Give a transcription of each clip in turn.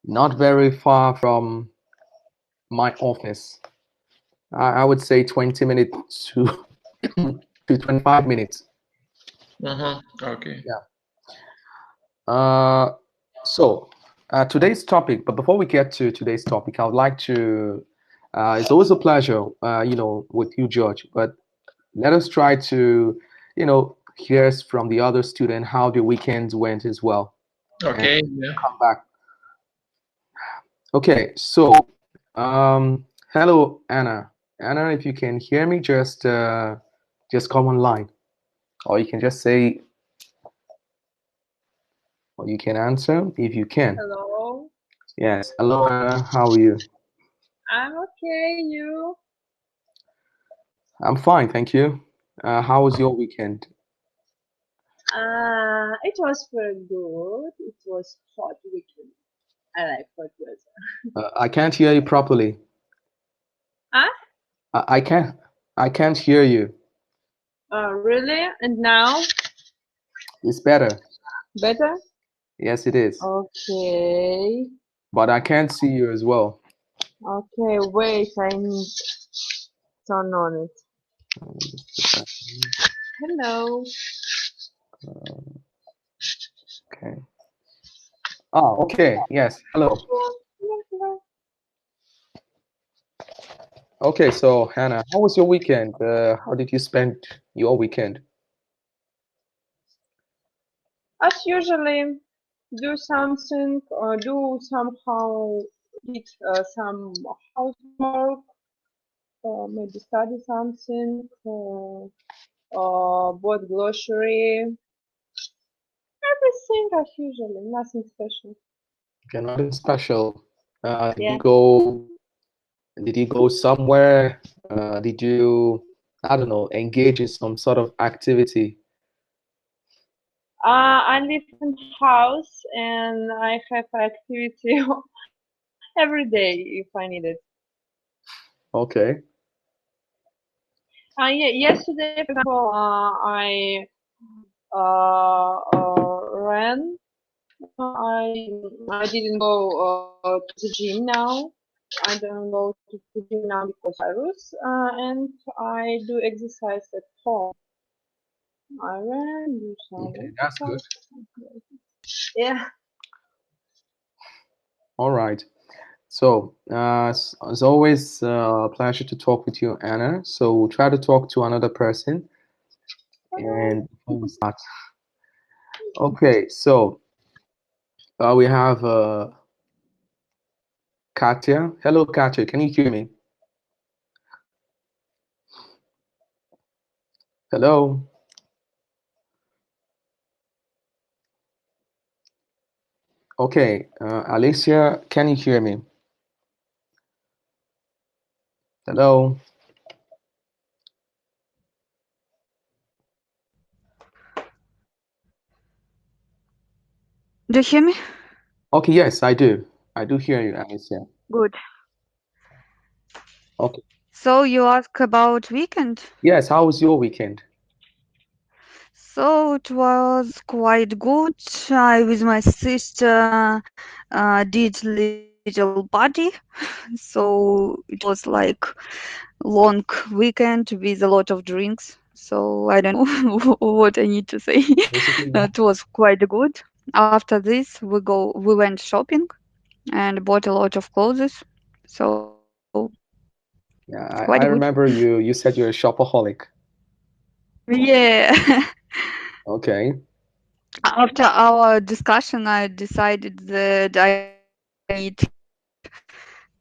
not very far from my office. I would say 20 minutes to to 25 minutes. Okay. Yeah. So today's topic, but before we get to today's topic, I would like to, it's always a pleasure, with you, George, but let us try to, hear from the other student how the weekends went as well, and Okay. Yeah. come back. Okay, so, hello, Anna. Anna, if you can hear me, just come online, or you can just say, or you can answer if you can. Hello. Yes. Hello, Anna. How are you? I'm okay. You? I'm fine, thank you. How was your weekend? It was very good. It was hot weekend. I like hot weather. I can't hear you properly. Huh? I can't. I can't hear you. Really? And now? It's better. Better? Yes, it is. Okay. But I can't see you as well. Okay, wait. I need turn on it. Just a second. Hello. Okay. Oh, okay. Yes. Hello. Okay. So, Hannah, how was your weekend? How did you spend your weekend? As usually, do something or do somehow did some housework, maybe study something, bought grocery, everything as usual, nothing special. Okay, nothing special. Did you Yeah. go? Did you go somewhere? Did you, I don't know, engage in some sort of activity? I live in house and I have activity every day if I need it. Okay. Yeah, yesterday, for example, I ran. I didn't go to the gym now. I don't go to the gym now because virus, and I do exercise at home. I ran, do some Okay, that's good. exercise. Yeah. All right. So, it's always a pleasure to talk with you, Anna. So, we'll try to talk to another person and before we start. Okay, so we have Katya. Hello, Katya. Can you hear me? Hello. Okay, Alicia, can you hear me? Hello. Do you hear me? Okay, yes, I do. I do hear you, Alicia. Good. Okay. So you ask about weekend? Yes, how was your weekend? So it was quite good. I with my sister did little party. So it was like long weekend with a lot of drinks. So I don't know what I need to say. Basically, It was quite good. After this, we went shopping and bought a lot of clothes. So quite yeah, good. I remember you said you're a shopaholic. Yeah. Okay. After our discussion, I decided that I need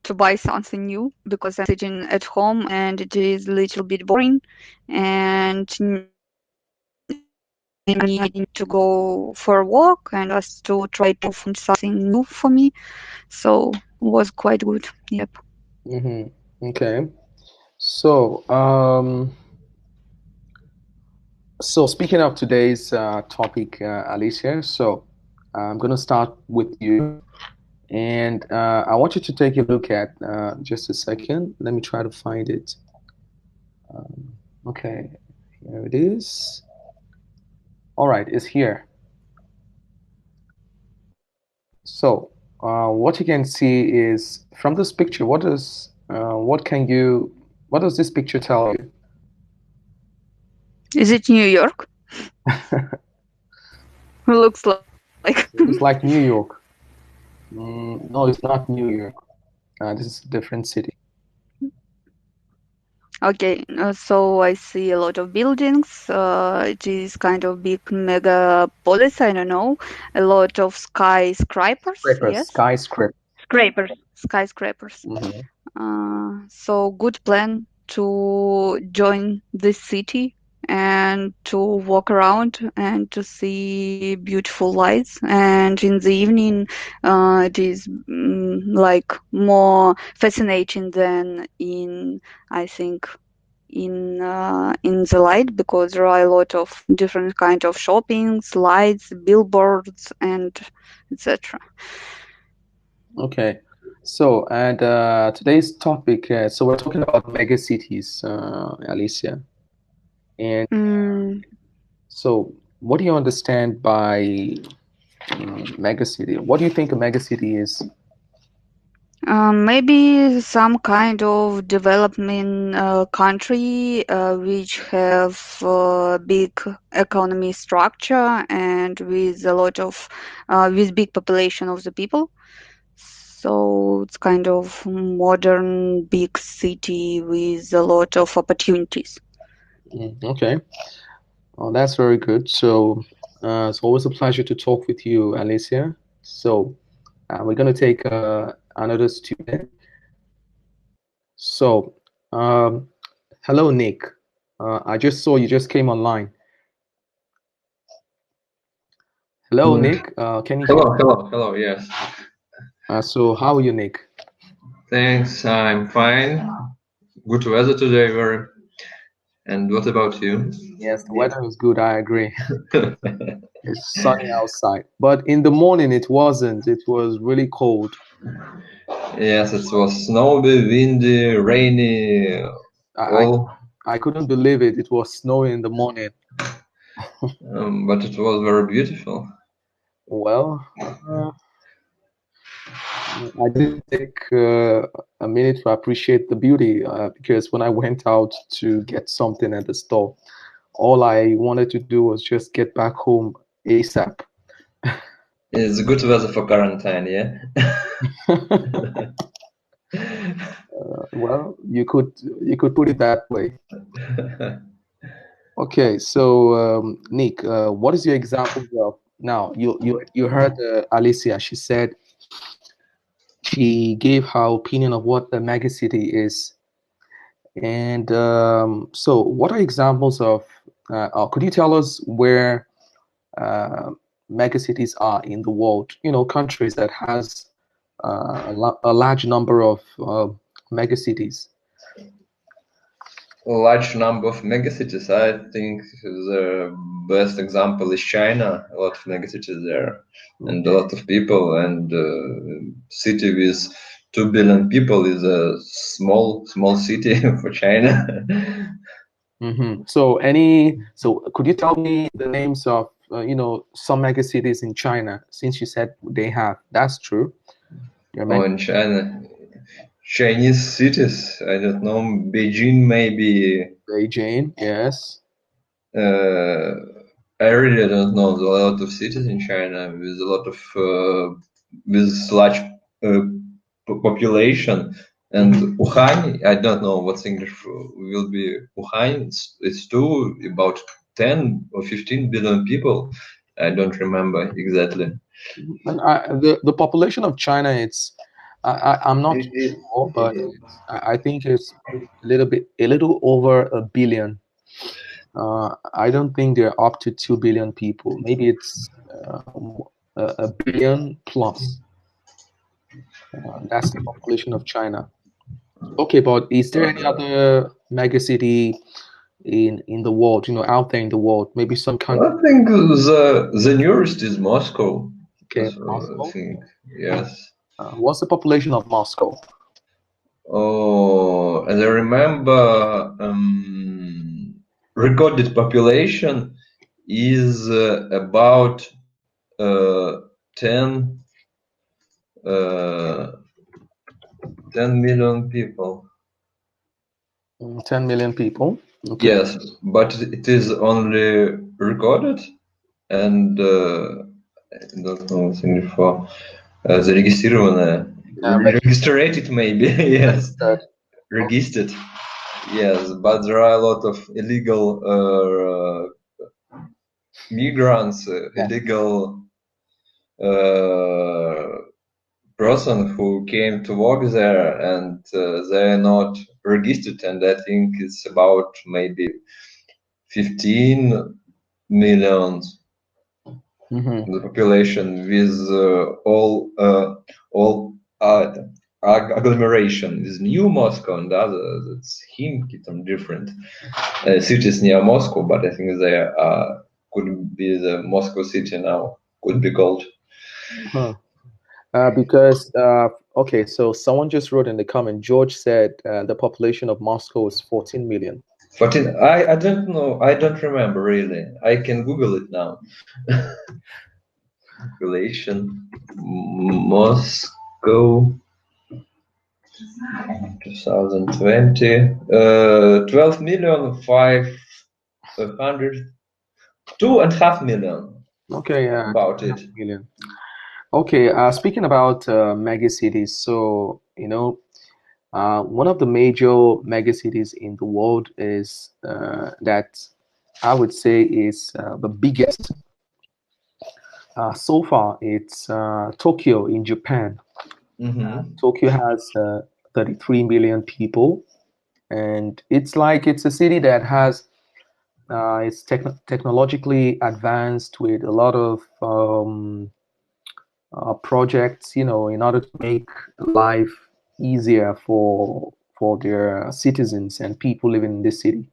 to buy something new because I'm sitting at home and it is a little bit boring and I need to go for a walk and just to try to find something new for me. So was quite good. Yep. Mm-hmm. Okay. So, so speaking of today's topic, Alicia, so I'm gonna start with you, and I want you to take a look at just a second. Let me try to find it. Okay, here it is. All right, it's here. So, what you can see is from this picture. What does this picture tell you? Is it New York? Looks like. It's like New York. No, it's not New York. This is a different city. Okay, so I see a lot of buildings. It is kind of big megapolis, I don't know. A lot of skyscrapers, Scrapers, yes? skyscraper. Skyscrapers. Hmm. So good plan to join this city and to walk around and to see beautiful lights. And in the evening, it is like more fascinating than I think, in the light, because there are a lot of different kind of shoppings, lights, billboards, and etc. Okay. So, and today's topic. So we're talking about megacities, Alicia. And Mm, so, what do you understand by megacity? What do you think a megacity is? maybe some kind of development country which have big economy structure and with a lot of with big population of the people. So it's kind of modern big city with a lot of opportunities. Okay. Oh, that's very good. So, it's always a pleasure to talk with you, Alicia. So, we're going to take another student. So, um, hello, Nick. I just saw you just came online. Hello, Mm. Nick. Can you hear? Hello. Yes. So, how are you, Nick? Thanks. I'm fine. Good weather today, very. And what about you? Yes, the weather is good. I agree. It's sunny outside, but in the morning it wasn't. It was really cold. Yes, it was snowy, windy, rainy, I all, I couldn't believe it. It was snowing in the morning. but it was very beautiful. Well, I didn't take a minute to appreciate the beauty because when I went out to get something at the store, all I wanted to do was just get back home ASAP. It's good weather for quarantine, yeah? Well, you could put it that way. Okay, so Nick, what is your example of now? You heard Alicia. She said she gave her opinion of what the megacity is, and so what are examples of? Could you tell us where uh, megacities are in the world? You know, countries that has a large number of megacities. A large number of megacities. I think the best example is China. A lot of megacities there, and a lot of people. And city with 2 billion people is a small city for China. So could you tell me the names of some megacities in China? Since you said they have, that's true. You Oh, mentioned in China, Chinese cities. I don't know. Beijing maybe. Beijing, yes. Uh, I really don't know. There are a lot of cities in China with a lot of with large uh, population. And Wuhan, I don't know what's English will be. Wuhan, it's too about 10 or 15 billion people. I don't remember exactly. And the population of China, I'm not too sure, but I think it's a little over a billion. I don't think they're up to 2 billion people. Maybe it's a billion plus. That's the population of China. Okay, but is there any other megacity in the world, out there in the world? Maybe some country. I think the nearest is Moscow. Okay, That's what I Moscow. think. Yes. What's the population of Moscow? Oh, and I remember recorded population is about uh, 10 uh, 10 million people. 10 million people. Okay. Yes, but it is only recorded and I don't know for зарегистрированное. Registered maybe, yes. Registered. Registered. Yes, but there are a lot of illegal migrants, Yeah. illegal person who came to work there, and they are not registered. And I think it's about maybe 15 millions the population with all agglomeration with New Moscow and others. It's Khimki, some different cities near Moscow, but I think they could be the Moscow city now, could be called. Huh. Because okay, so someone just wrote in the comment. George said the population of Moscow is 14 million. 14, I don't know, I don't remember really. I can Google it now. Population Moscow 2020 12 million 500 2.5 million. Okay, About it. million. Okay, speaking about megacities, so one of the major megacities in the world is that I would say is the biggest. So far, it's Tokyo in Japan. Tokyo has 33 million people, and it's a city that has it's technologically advanced with a lot of projects, in order to make life easier for their citizens and people living in this city.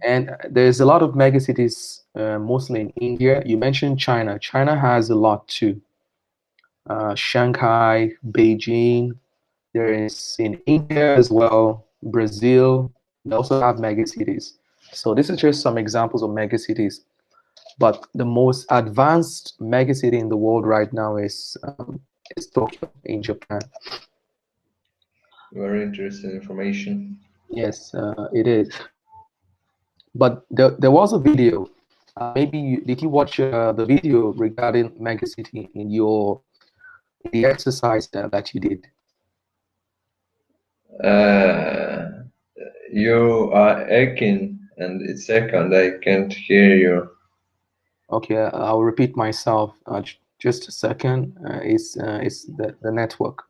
And there's a lot of megacities, mostly in India. You mentioned China. China has a lot too. Shanghai, Beijing. There is in India as well, Brazil. They also have megacities. So this is just some examples of megacities. But the most advanced megacity in the world right now is Tokyo in Japan. Very interesting information. Yes, it is. But there was a video. Did you watch the video regarding megacity in the exercise that you did? You are echoing, and it's second. I can't hear you. Okay, I'll repeat myself. Just a second. It's the network.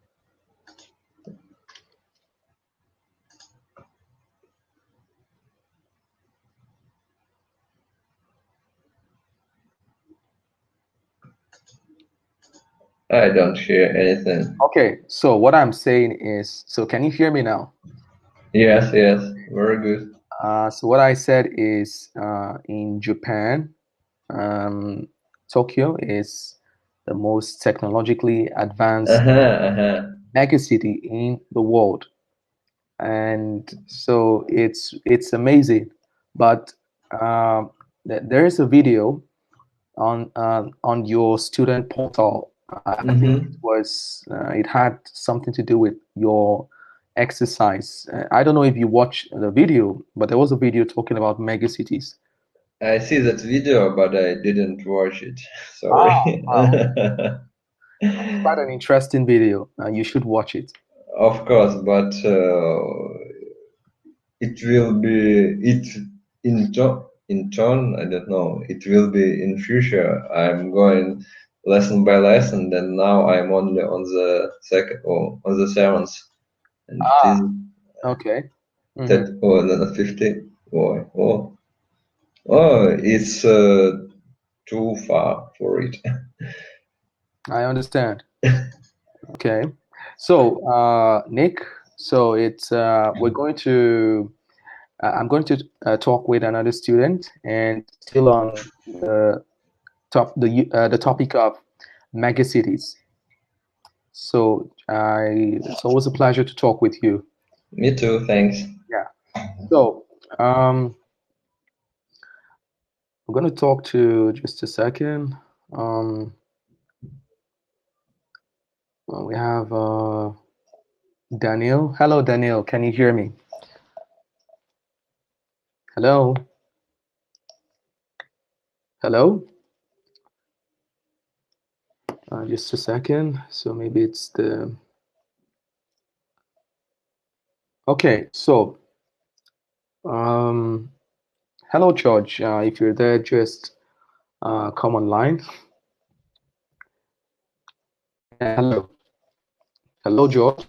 I don't hear anything. Okay, so what I'm saying is, so can you hear me now? Yes, very good. So what I said is, in Japan, Tokyo is the most technologically advanced megacity in the world, and so it's amazing. But there is a video on your student portal. I think it had something to do with your exercise. I don't know if you watched the video, but there was a video talking about megacities. I see that video, but I didn't watch it. Sorry. Wow. It's quite an interesting video. You should watch it. Of course, but it will be in turn. I don't know. It will be in future. I'm going lesson by lesson, and now I'm only on the second or on the seventh, and it is Okay. that or the 15. It's too far for it. I understand. Okay. So, Nick, so it's we're going to I'm going to talk with another student, and still on the topic of megacities. So, it's always a pleasure to talk with you. Me too. Thanks. Yeah. So, I'm going to talk to just a second. Um, We have Daniel. Hello, Daniel. Can you hear me? Hello? Hello? Just a second. So maybe it's the. Okay, so um, hello, George. If you're there, just come online. Yeah, hello. Hello, George.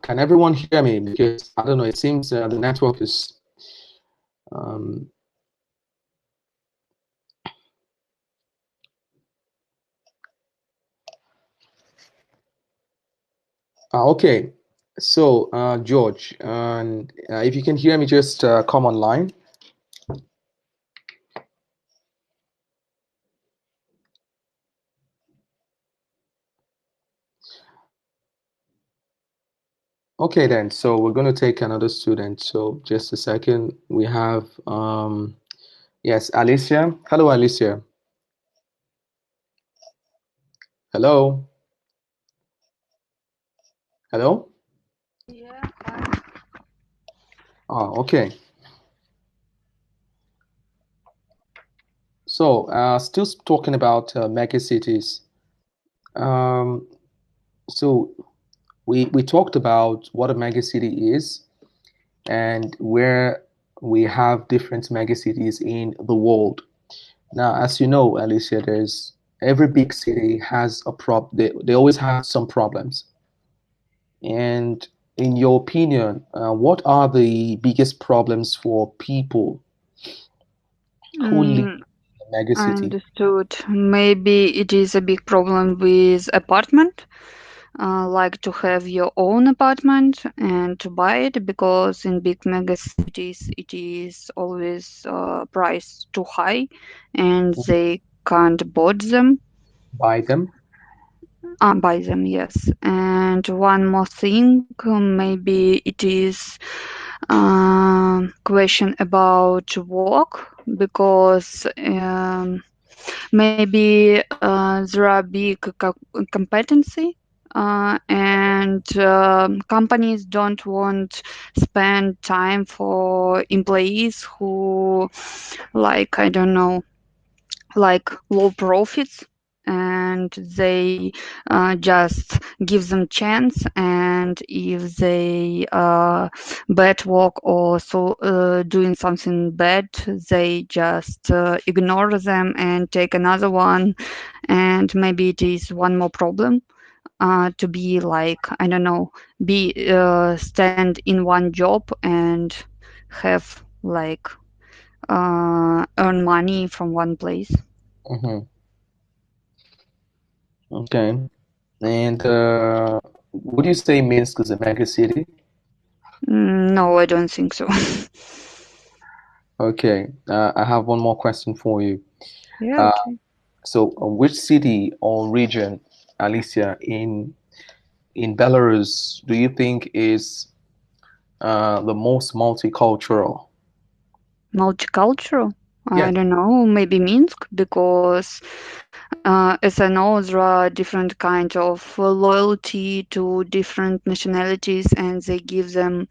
Can everyone hear me? Because I don't know, it seems the network is. Um, okay, so George, and if you can hear me, just come online. Okay, then. So we're going to take another student. So just a second. We have, yes, Alicia. Hello, Alicia. Hello. Hello. Yeah. Oh, okay. So still talking about megacities. Um, so we talked about what a megacity is and where we have different megacities in the world. Now, as you know, Alicia, there's every big city has a they always have some problems. And in your opinion, what are the biggest problems for people who live Mm, in a megacity? understood. Maybe it is a big problem with apartment, like to have your own apartment and to buy it, because in big mega cities it is always price too high and they can't bought them. Buy them? Buy them, yes. And one more thing, maybe it is question about work, because maybe there are big competency, and companies don't want spend time for employees who, like, I don't know, like low profits, and they just give them chance, and if they bad work or so doing something bad, they just ignore them and take another one. And maybe it is one more problem, to be like, I don't know, be stand in one job and have like earn money from one place. Hmm. Okay. And would you say Minsk is a mega city? No, I don't think so. Okay. I have one more question for you. Yeah, Uh, okay. so, which city or region, Alicia, in Belarus, do you think is the most multicultural? Multicultural? I Yes. don't know, maybe Minsk, because as I know, there are different kind of loyalty to different nationalities, and they give them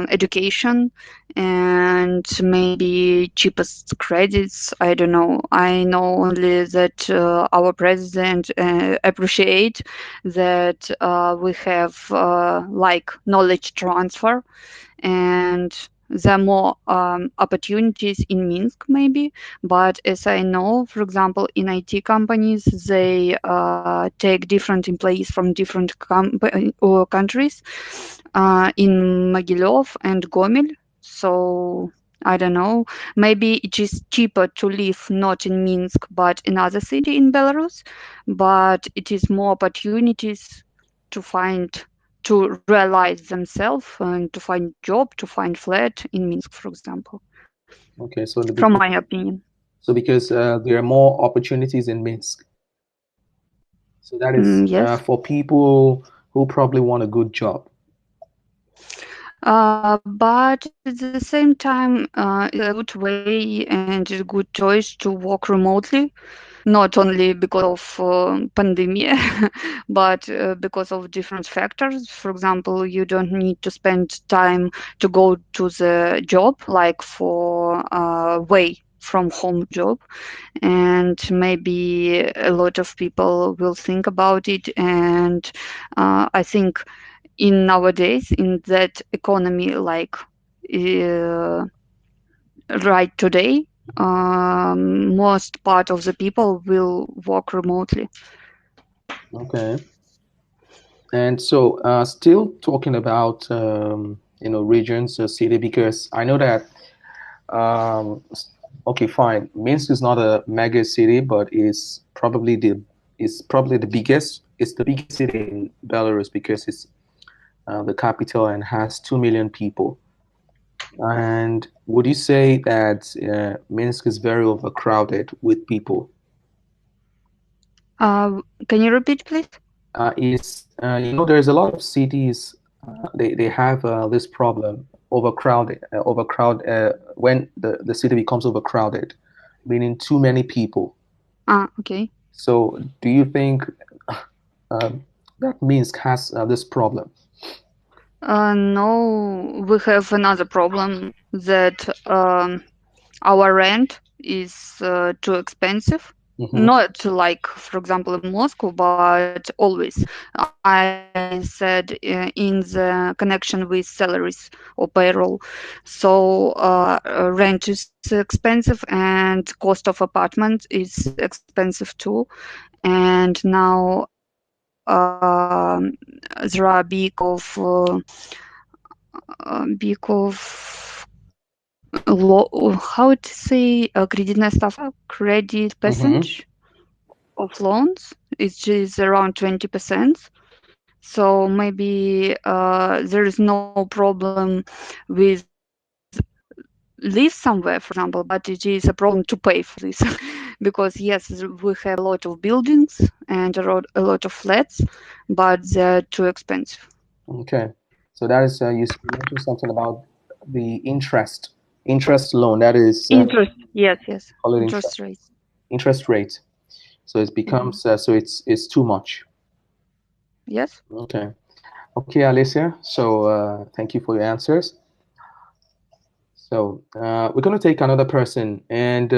education and maybe cheapest credits. I don't know. I know only that our president appreciate that we have like knowledge transfer, and there are more opportunities in Minsk, maybe. But as I know, for example, in IT companies, they take different employees from different or countries, in Mogilov and Gomel. So I don't know. Maybe it is cheaper to live not in Minsk but in other city in Belarus, but it is more opportunities to find, to realize themselves and to find job, to find flat in Minsk, for example, Okay. So from my opinion. because there are more opportunities in Minsk. So that is Yes. for people who probably want a good job. But at the same time, it's a good way and a good choice to work remotely, not only because of pandemic, but because of different factors. For example, you don't need to spend time to go to the job, like for way from home job, and maybe a lot of people will think about it. And I think in nowadays in that economy, like uh, right today, most part of the people will work remotely. Okay. And so, still talking about regions or city, because I know that okay, fine. Minsk is not a mega city, but is probably the biggest. It's the biggest city in Belarus because it's the capital and has 2 million people. And would you say that Minsk is very overcrowded with people? Can you repeat, please? Is there's a lot of cities they have this problem when the city becomes overcrowded, meaning too many people. Okay. So do you think um, that Minsk has this problem? No, we have another problem that our rent is too expensive. Hmm. Not like, for example, in Moscow, but always. I said in the connection with salaries or payroll. So rent is expensive and cost of apartment is expensive too. And now there are big of how to say кредитная ставка, credit Hmm. percentage of loans, which is around 20%. So maybe there is no problem with live somewhere, for example, but it is a problem to pay for this because yes, we have a lot of buildings and a lot of flats, but they're too expensive. Okay, so that is you mentioned something about the interest loan. That is Interest, yes, yes, call it interest rates. interest rate. So it Mhm. becomes so it's too much. Yes. Okay. Okay, Alicia. So thank you for your answers. So we're gonna take another person, and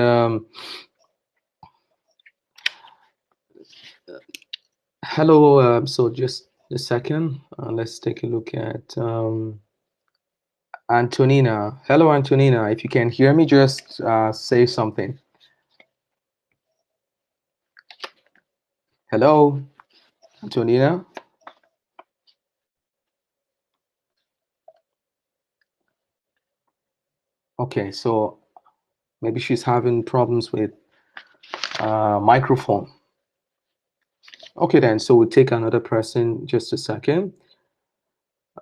hello. So just a second. Let's take a look at Antonina. Hello, Antonina. If you can hear me, just say something. Hello, Antonina. Okay, so maybe she's having problems with microphone. Okay, then. So we'll take another person. Just a second.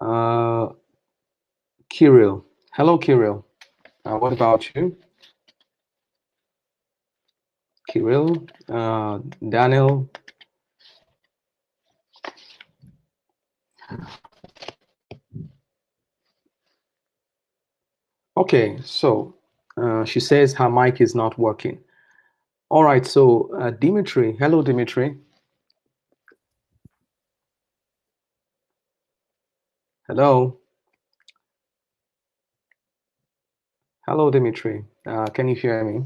Uh, Kirill. Hello, Kirill. What about you, Kirill? Daniel. Okay, so she says her mic is not working. All right, so Dimitri. Hello, Dimitri. Hello. Hello, Dimitri. Can you hear me?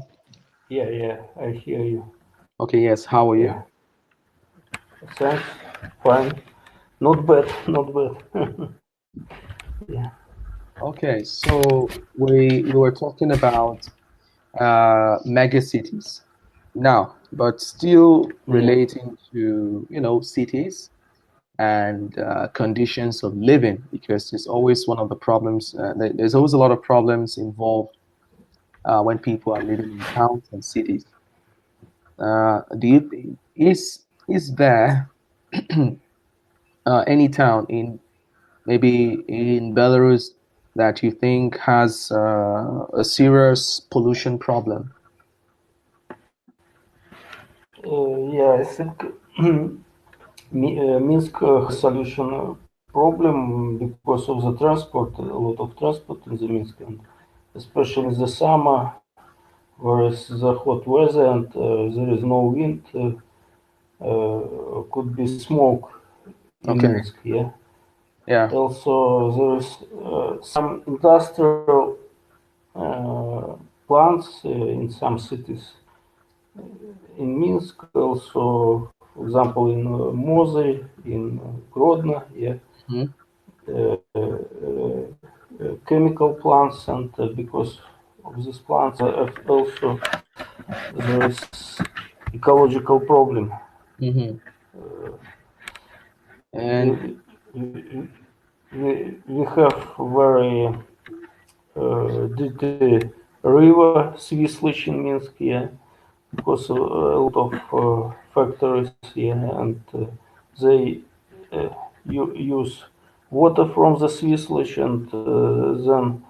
Yeah, I hear you. Okay, yes. How are you? Yeah, thanks. Fine. Not bad, not bad. Yeah. Okay, so we were talking about megacities now, but still Yeah. relating to, cities and conditions of living, because it's always one of the problems. There's always a lot of problems involved when people are living in towns and cities. Do you think is there any town in maybe in Belarus that you think has a serious pollution problem? Yeah, I think Minsk has solution problem because of the transport, a lot of transport in the Minsk, and especially in the summer, where is the hot weather and there is no wind, could be smoke in Okay. Minsk. Yeah. Yeah. Also, there is some industrial plants in some cities in Minsk. Also, for example, in Mozy, in Grodno. Yeah. Mhm. Chemical plants, and because of these plants, also there is ecological problem. Mhm. And We, we have very dirty river Swiss in Minsk, yeah, because a lot of factories, yeah, and they use water from the Swiss and then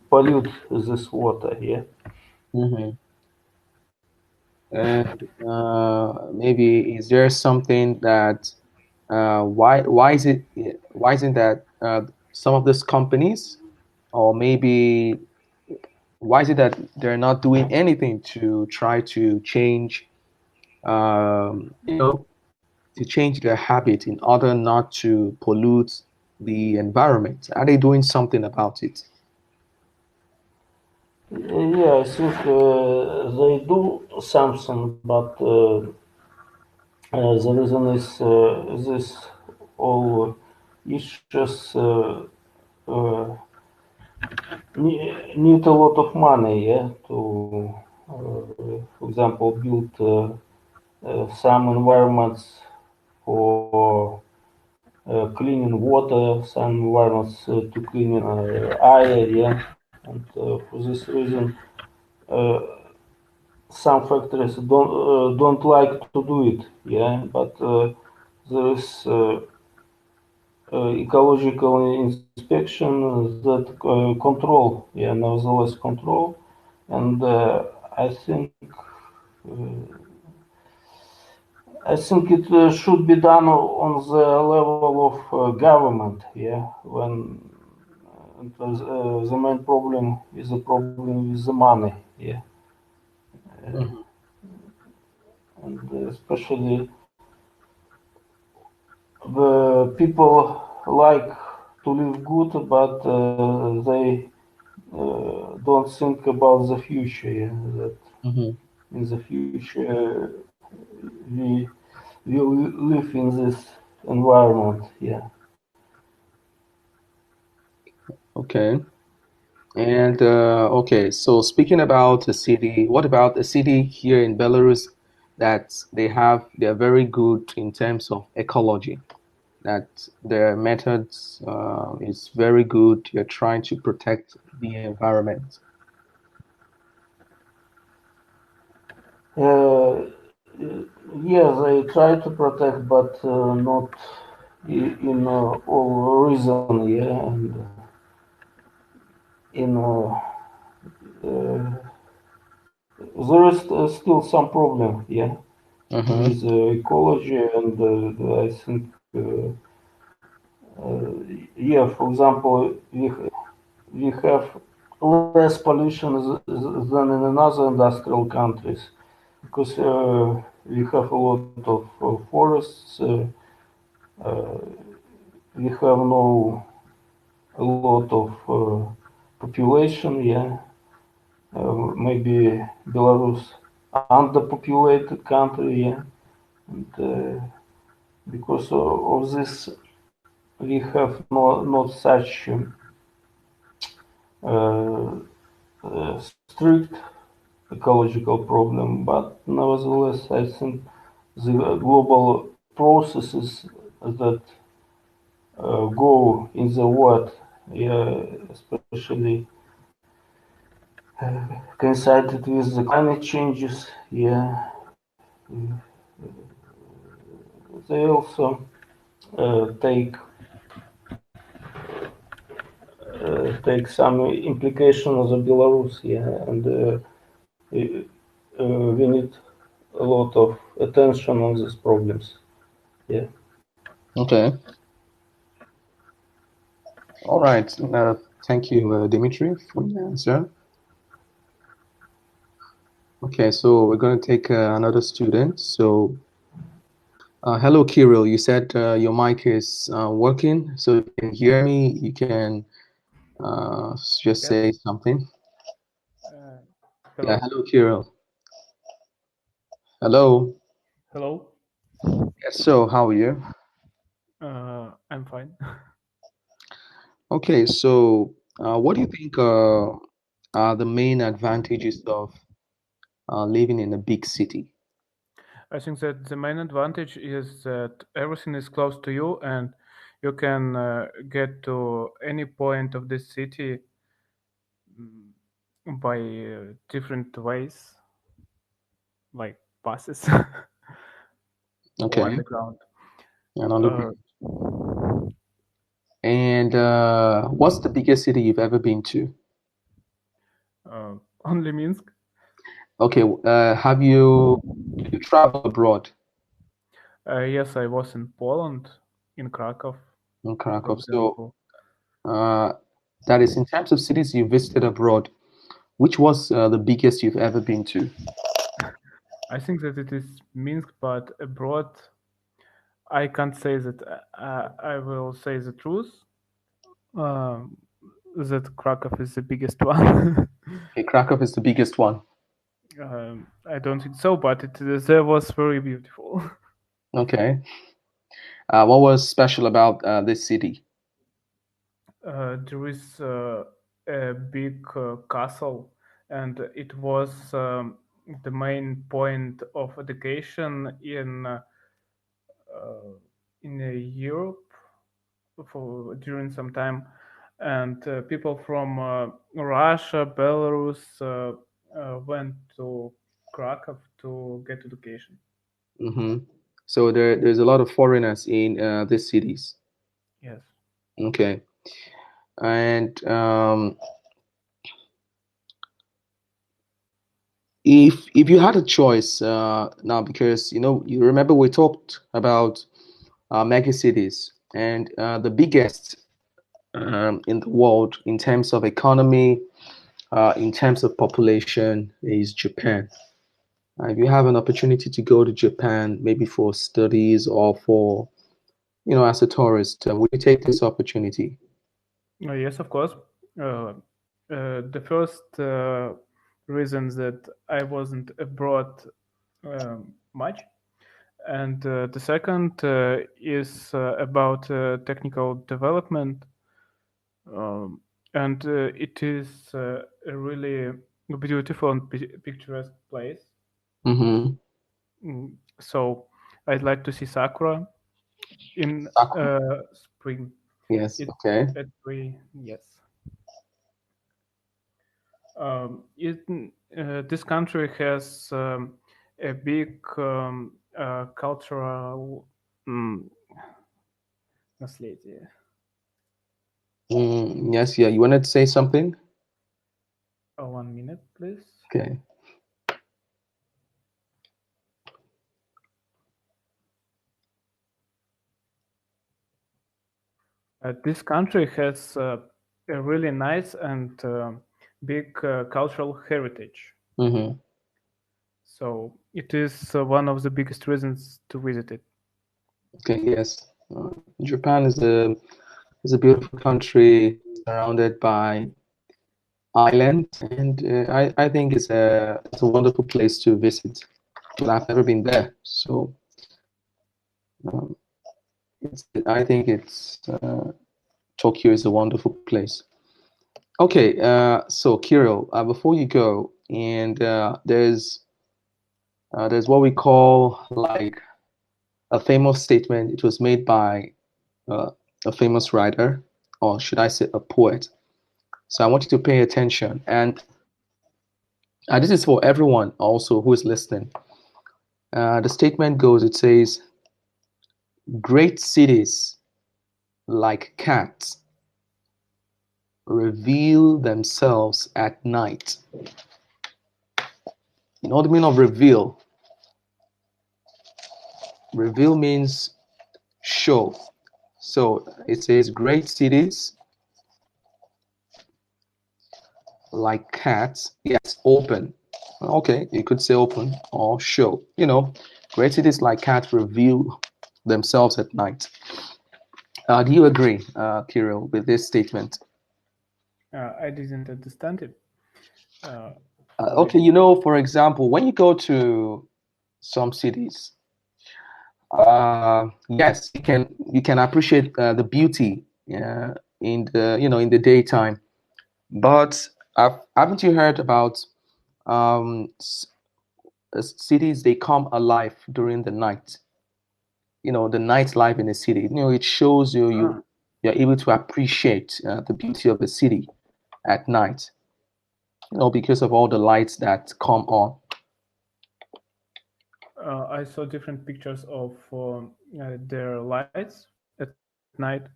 pollute this water, yeah. mhm. And maybe is there something that why is it why isn't that some of these companies, or maybe why is it that they're not doing anything to try to change you know, to change their habit in order not to pollute the environment? Are they doing something about it? Yeah, I think they do something, but the reason is this all issues need a lot of money, yeah, to, for example, build some environments for cleaning water, some environments to clean air, yeah, and for this reason, uh, some factories don't like to do it, yeah, but there is ecological inspection that control, yeah, nevertheless control, and I think it should be done on the level of government, yeah, when the main problem is the problem with the money, yeah, Mhm. and especially the people like to live good, but they don't think about the future. Yeah? That Mhm. in the future we will live in this environment. Yeah. Okay. And okay, so speaking about the city, what about the city here in Belarus that they're very good in terms of ecology, that their methods is very good. You're trying to protect the environment. Uh, yes, I try to protect, but not in all reason. Yeah, and in there is still some problem. Yeah, Mm-hmm. with ecology, and I think yeah, for example, we have less pollution than in another industrial countries because we have a lot of forests. We have no a lot of population. Yeah, maybe Belarus underpopulated country. Yeah, and because of this, we have not such uh, strict ecological problem, but nevertheless, I think the global processes that go in the world, yeah, especially coincided with the climate changes, yeah, they also take some implication of the Belarus, yeah, and we need a lot of attention on these problems, yeah. Okay. All right. Thank you, Dimitri, for the answer. Okay, so we're going to take another student. So, hello, Kirill. You said your mic is working. So if you can hear me, you can just Yes. say something. Yeah, Hello. hello, Kirill. Hello. Hello. Yes, so how are you? I'm fine. Okay, so what do you think are the main advantages of living in a big city? I think that the main advantage is that everything is close to you and you can get to any point of the city mm, by different ways, like buses or Okay, underground. and underground. Uh, And what's the biggest city you've ever been to? Only Minsk. Okay, have you do you travel abroad Yes, I was in Poland, in Krakow, in for Krakow? So example. uh, that is in terms of cities you visited abroad, which was the biggest you've ever been to? I think that it is Minsk, but abroad, I can't say that I will say the truth. Um, that Krakow is the biggest one. Okay, Krakow is the biggest one. I don't think so, but it there was very beautiful. Okay. What was special about this city? There is a big castle, and it was the main point of education uh, in Europe for during some time, and people from Russia, Belarus went to Krakow to get education. Hmm. So there's a lot of foreigners in these cities. Yes. Okay. And if you had a choice now, because you remember we talked about megacities, and the biggest in the world in terms of economy, in terms of population, is Japan. If you have an opportunity to go to Japan, maybe for studies or for as a tourist, would you take this opportunity? Yes, of course. The first reason that I wasn't abroad much, and the second is about technical development, and it is a really beautiful and picturesque place. Mm-hmm. So I'd like to see sakura in Sakura. spring. Yes. It Okay. at very yes. This country has a big cultural наследие. Yes. Yeah. You wanted to say something? 1 minute, please. Okay. This country has a really nice and big cultural heritage. Mm-hmm. So it is one of the biggest reasons to visit it. Okay. Yes. Japan is a beautiful country surrounded by islands, and I think it's a wonderful place to visit. But I've never been there, so um, I think Tokyo is a wonderful place. Okay, so Kirill, before you go, and there's what we call like a famous statement. It was made by uh, a famous writer, or should I say a poet. So I want you to pay attention, and this is for everyone also who is listening. The statement goes, it says, great cities like cats reveal themselves at night. You know the meaning of reveal? Reveal means show. So it says great cities like cats. Yes, open. Okay, you could say open or show. Great cities like cats reveal themselves at night. Do you agree, Kirill, with this statement? I didn't understand it. Okay, Maybe. for example, when you go to some cities, yes, you can appreciate the beauty in the daytime. But haven't you heard about um, cities? They come alive during the night. The nightlife in a city. It shows you're able to appreciate the beauty of a city at night. Because of all the lights that come on. I saw different pictures of their lights at night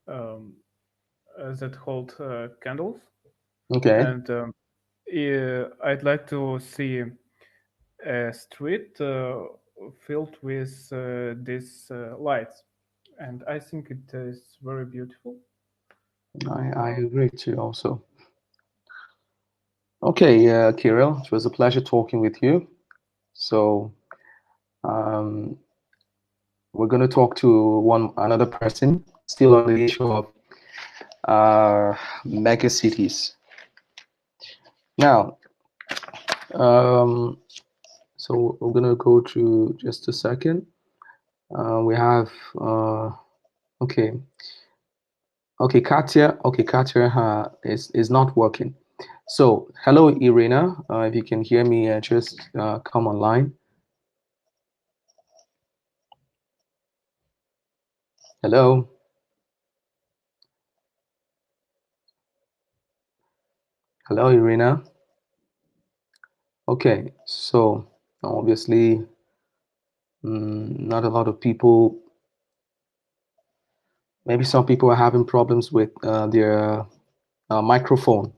um, that hold candles, Okay. and I'd like to see a street filled with these lights, and I think it is very beautiful. I agree too. Also. Okay, Kirill, it was a pleasure talking with you. So um, we're going to talk to another person, still on the issue of mega cities. Now, um, so we're going to go to just a second. We have okay, Katya. Okay, Katya is not working. So hello, Irina. If you can hear me, just come online. Hello. Hello, Irina. Okay, so obviously, not a lot of people, maybe some people are having problems with their microphone.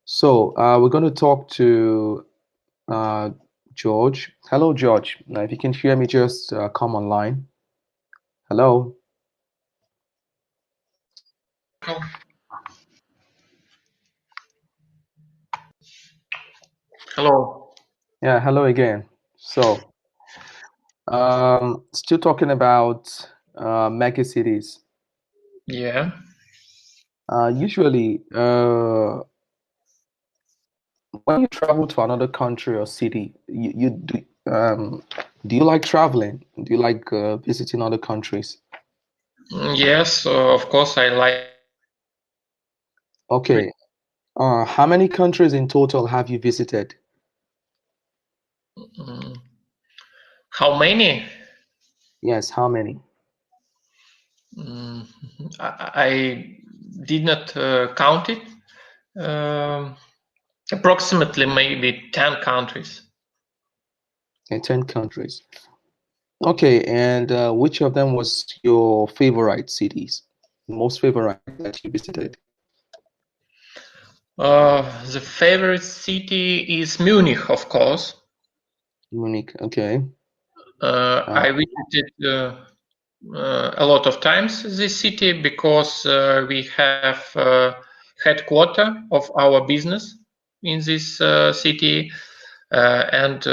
So we're going to talk to uh, George. Hello, George. Now, if you can hear me, just come online. Hello. Hello. Yeah, hello again. So, still talking about megacities. Yeah. Usually, when you travel to another country or city, do you like traveling? Do you like visiting other countries? Yes, of course I like. Okay. How many countries in total have you visited? Mm, How many? Yes, how many? Mm, I did not count it. Approximately maybe 10 countries. Okay, 10 countries. Okay, and which of them was your favorite cities? Most favorite that you visited? The favorite city is Munich, of course. Munich. Okay. I visited a lot of times this city because we have headquarter of our business in this city, and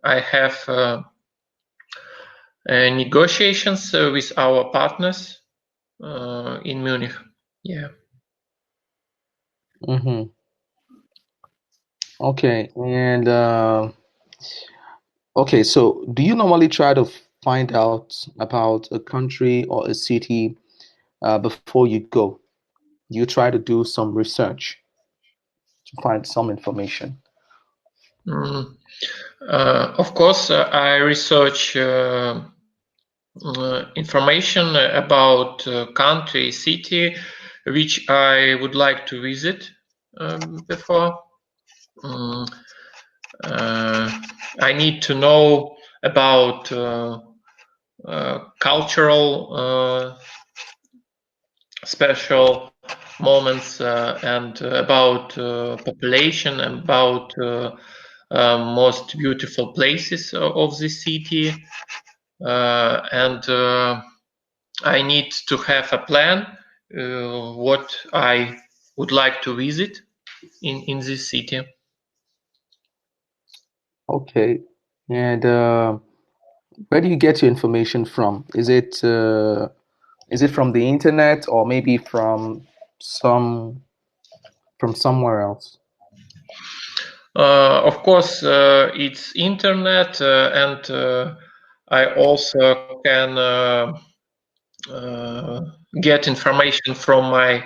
I have negotiations with our partners in Munich. Yeah. Mm-hmm. Okay, and okay, so do you normally try to find out about a country or a city before you go? You try to do some research to find some information. Mm. Of course, I research information about country, city, which I would like to visit before. Mm, I need to know about cultural special moments and about population, about most beautiful places of the city, and I need to have a plan what I would like to visit. in this city. Okay. And where do you get your information from? Is it from the internet or maybe some from somewhere else? Of course, it's internet, and I also can get information from my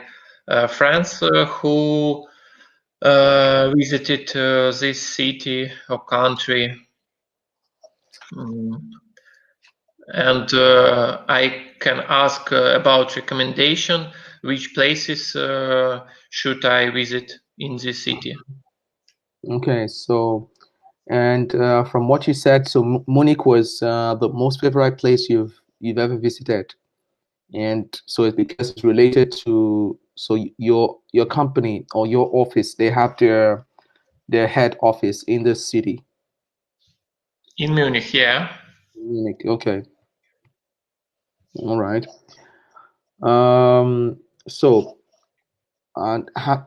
friends who visited this city or country. Mm. And I can ask about recommendation, which places should I visit in this city. Okay, so and from what you said, so Munich was the most favorite place you've ever visited, and so it's because it's related to so your company or your office, they have their head office in the city. In Munich, yeah. Munich. Okay, all right. So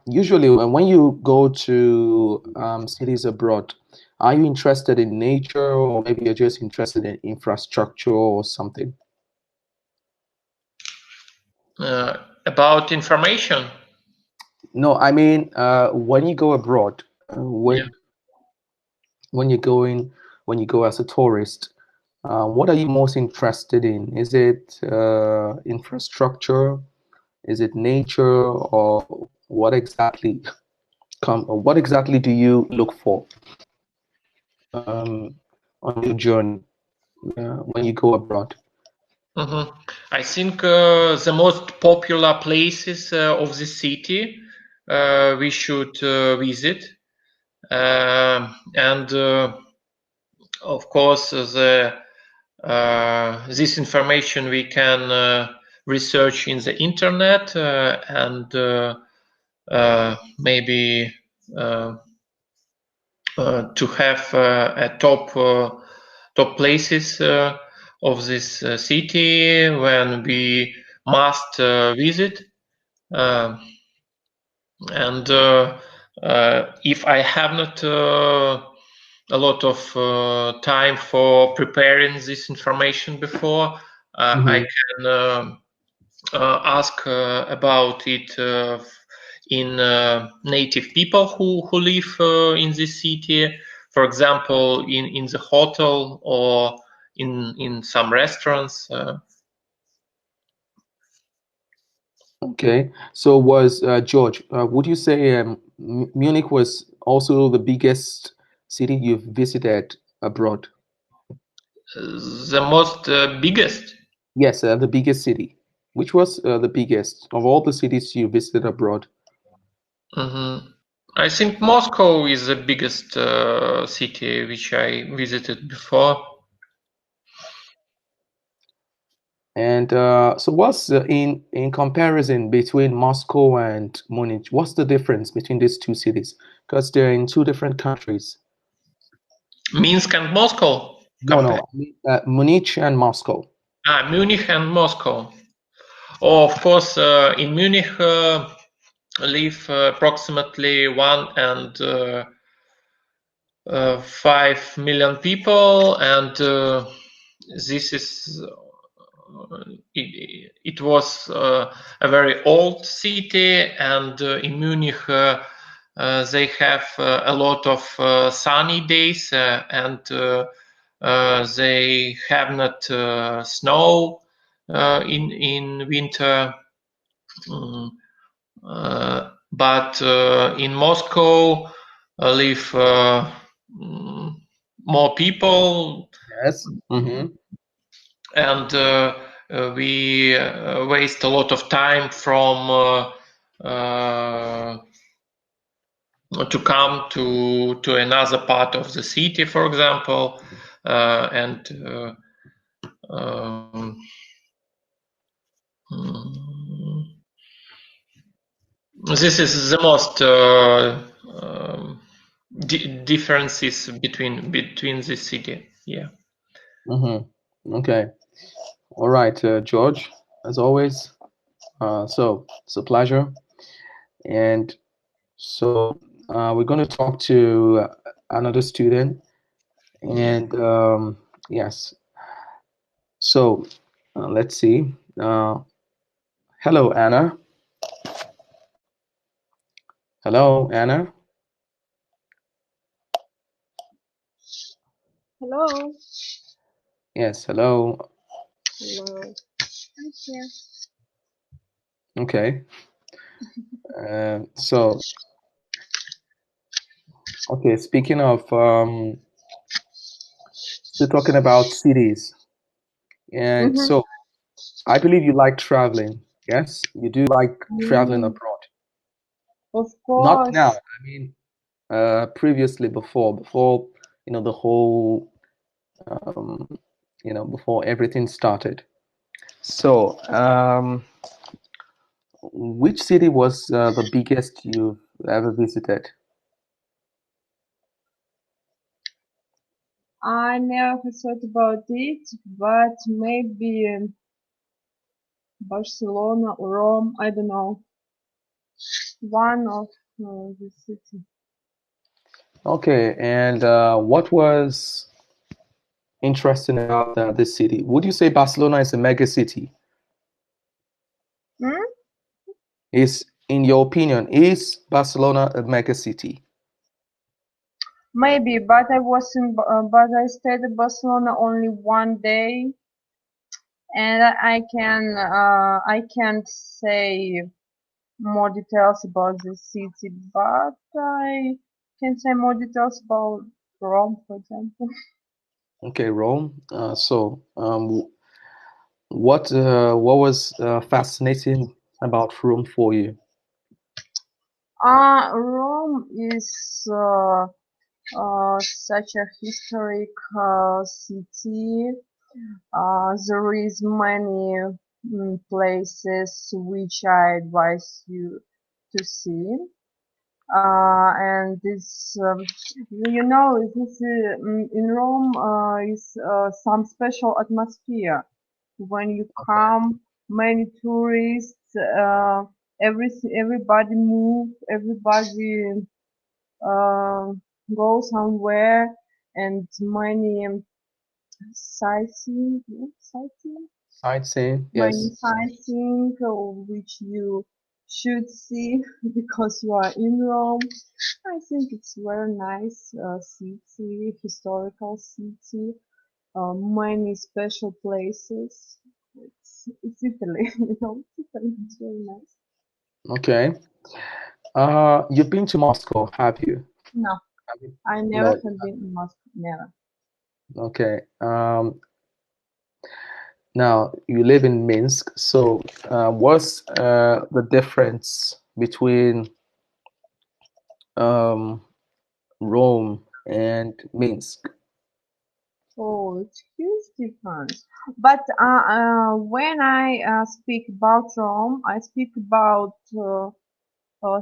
usually when you go to cities abroad, are you interested in nature or maybe you're just interested in infrastructure or something? About information. No, I mean, when you go abroad, Yeah. when you're going, when you go as a tourist, what are you most interested in? Is it infrastructure? Is it nature, or what exactly do you look for on your journey when you go abroad? Mhm. I think the most popular places of the city we should visit, and of course this information we can research in the internet, and maybe uh, to have a top places of this city when we must visit. Um and if I have not a lot of time for preparing this information before, I Hmm. can ask about it in native people who live in this city, for example, in the hotel or in some restaurants. Okay, so was George, would you say Munich was also the biggest city you've visited abroad? The most biggest. Yes, the biggest city. Which was the biggest of all the cities you visited abroad? Mhm. I think Moscow is the biggest city which I visited before. And so, what's in comparison between Moscow and Munich? What's the difference between these two cities? Because they're in two different countries. Minsk and Moscow No, compare. no, I mean, Munich and Moscow. Munich and Moscow. Oh, of course, in Munich live approximately 1.5 million people, and this is it was a very old city, and in Munich they have a lot of sunny days, and they have not snow in winter. Mm, but in Moscow live mm, more people, Yes. Mm-hmm. and we waste a lot of time from to come to another part of the city, for example, and um, mm, this is the most differences between this city. Yeah. Mm-hmm. Okay. All right, George, as always. So it's a pleasure. And So we're going to talk to another student, and yes. So let's see. Hello, Anna. Hello, Anna. Hello. Yes, hello. Hello. I'm here. Okay. So, okay, speaking of, still talking about cities. And Mm-hmm. so, I believe you like traveling. Yes, you do like traveling Mm, abroad. of Not now. course. I mean, previously, before, the whole, um, before everything started. So, which city was the biggest you've ever visited? I never thought about it, but maybe Barcelona or Rome. I don't know. One of the city. Okay, and what was interesting about this city? Would you say Barcelona is a mega city? Hmm? Is, in your opinion, is Barcelona a mega city? Maybe, but but I stayed in Barcelona only one day, and I can't say more details about the city, but I can say more details about Rome, for example. Okay, Rome. What was fascinating about Rome for you? Rome is such a historic city. There is many places which I advise you to see. And this, this in Rome is some special atmosphere. When you come, many tourists, everybody move, everybody uh, go somewhere, and many sightseeing, sightseeing, Sightseeing, many yes. sightseeing which you should see because you are in Rome. I think it's very nice city, historical city, many special places. It's Italy, it's Italy. It's very nice. Okay. You've been to Moscow, have you? No, Have you? I never No. have been in Moscow. Never. Okay. Now you live in Minsk, so what's the difference between um, Rome and Minsk? Oh, it's huge difference. But when I speak about Rome, I speak about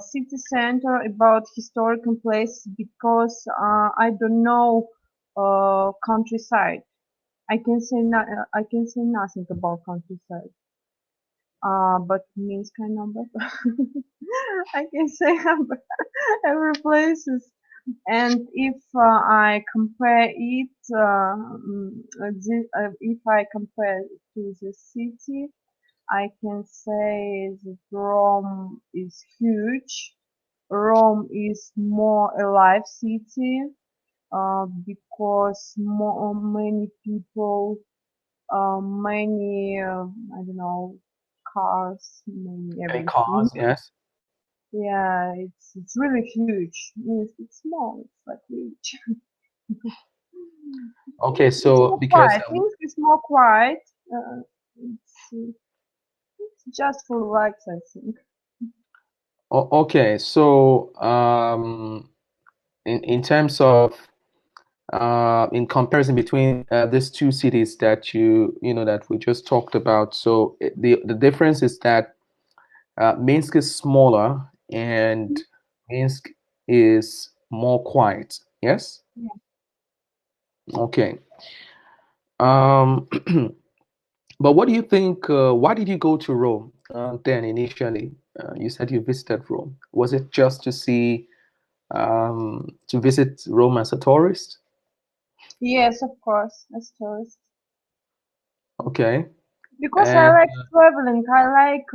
city center, about historical places because I don't know countryside. I can say nothing about countryside. But Minsk I know better. I can say every place is. And if I compare it, if I compare to the city, I can say that Rome is huge. Rome is more alive city because many people, many I don't know, cars, many Any everything. cars? Yes. Yeah, it's really huge. It's small. It's like huge. Okay, It's so more because quiet. Things is more quiet. It's just for likes, I think. okay, so in terms of in comparison between these two cities that that we just talked about, so the difference is that Minsk is smaller and Minsk is more quiet. Yes. Yeah. Okay. Um, but what do you think? Why did you go to Rome then initially? you said you visited Rome. Was it just to visit Rome as a tourist? Yes, of course, as tourist. Okay. Because I And like traveling, I like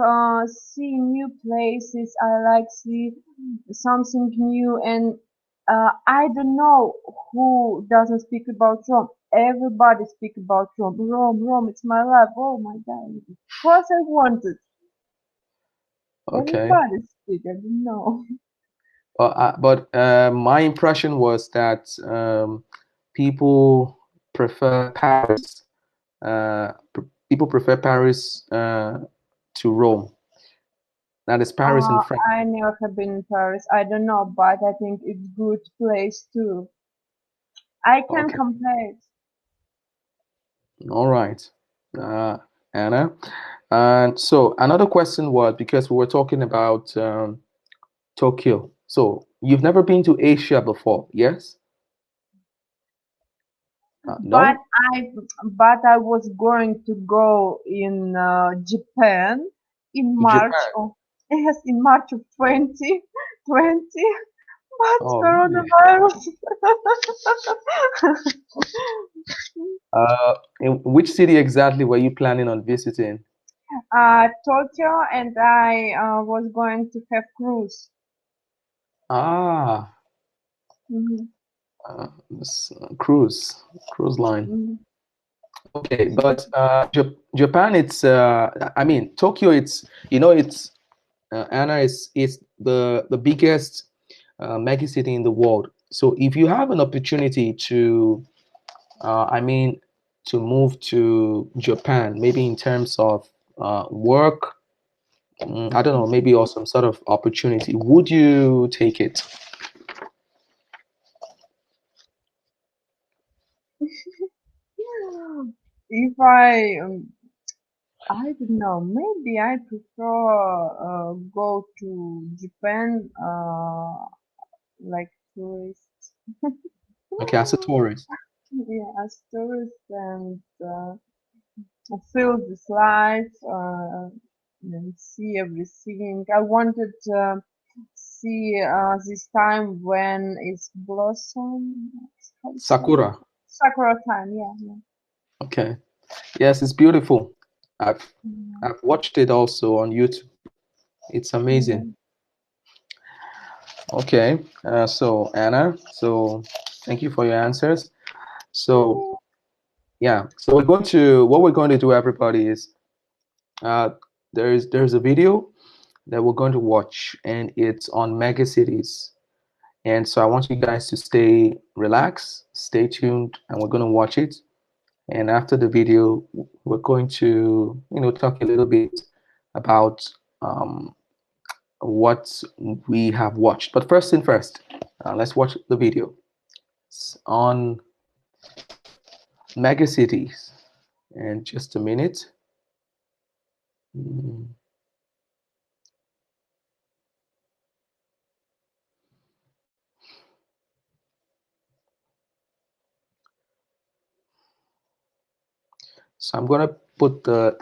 see new places, I like see something new, and I don't know who doesn't speak about Rome. Everybody speak about Rome. Rome, Rome, it's my life. Oh my God! Of course, I want it. okay. Everybody speak. I don't know. But my impression was that people prefer Paris. People prefer Paris to Rome. That is Paris in France. I never have been in Paris. I don't know, but I think it's good place too. I can Okay. compare it. All right, uh, Anna. And so another question was because we were talking about Tokyo. So you've never been to Asia before, yes? But No? I but I was going to go in Japan in March Japan. of yes, in March of 2020, but Oh, really? coronavirus. In which city exactly were you planning on visiting? Tokyo, and I was going to have cruise. Ah, Mhm, cruise line. mhm. Okay, but Japan, I mean, Tokyo, it's Anna is the biggest megacity in the world. So if you have an opportunity to, I mean, to move to Japan, maybe in terms of work, I don't know, maybe or some sort of opportunity, would you take it? If I don't know, maybe I prefer go to Japan like tourist. Okay, as a tourist. Yeah, as tourist and feel this life and see everything. I wanted to see this time when it's blossom. How to say it? Sakura. Sakura time. Yeah, yeah. Okay. Yes, it's beautiful. I've Mm, I've watched it also on YouTube. It's amazing. yeah. Okay. So Anna, so thank you for your answers. So yeah, so what we're going to do, everybody, is uh, there's a video that we're going to watch, and it's on Megacities. And so I want you guys to stay relaxed, stay tuned, and we're going to watch it. And after the video, we're going to, talk a little bit about what we have watched. But first thing first, let's watch the video. It's on Megacities. And just a minute. Mm. So I'm gonna put the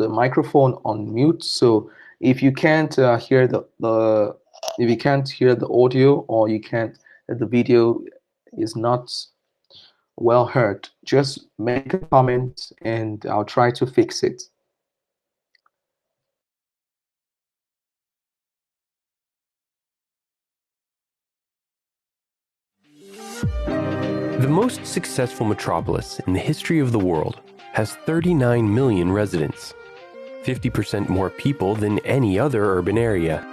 microphone on mute. So if you can't hear the if you can't hear the audio, or you can't the video is not well heard, just make a comment and I'll try to fix it. The most successful metropolis in the history of the world has 39 million residents, 50% more people than any other urban area.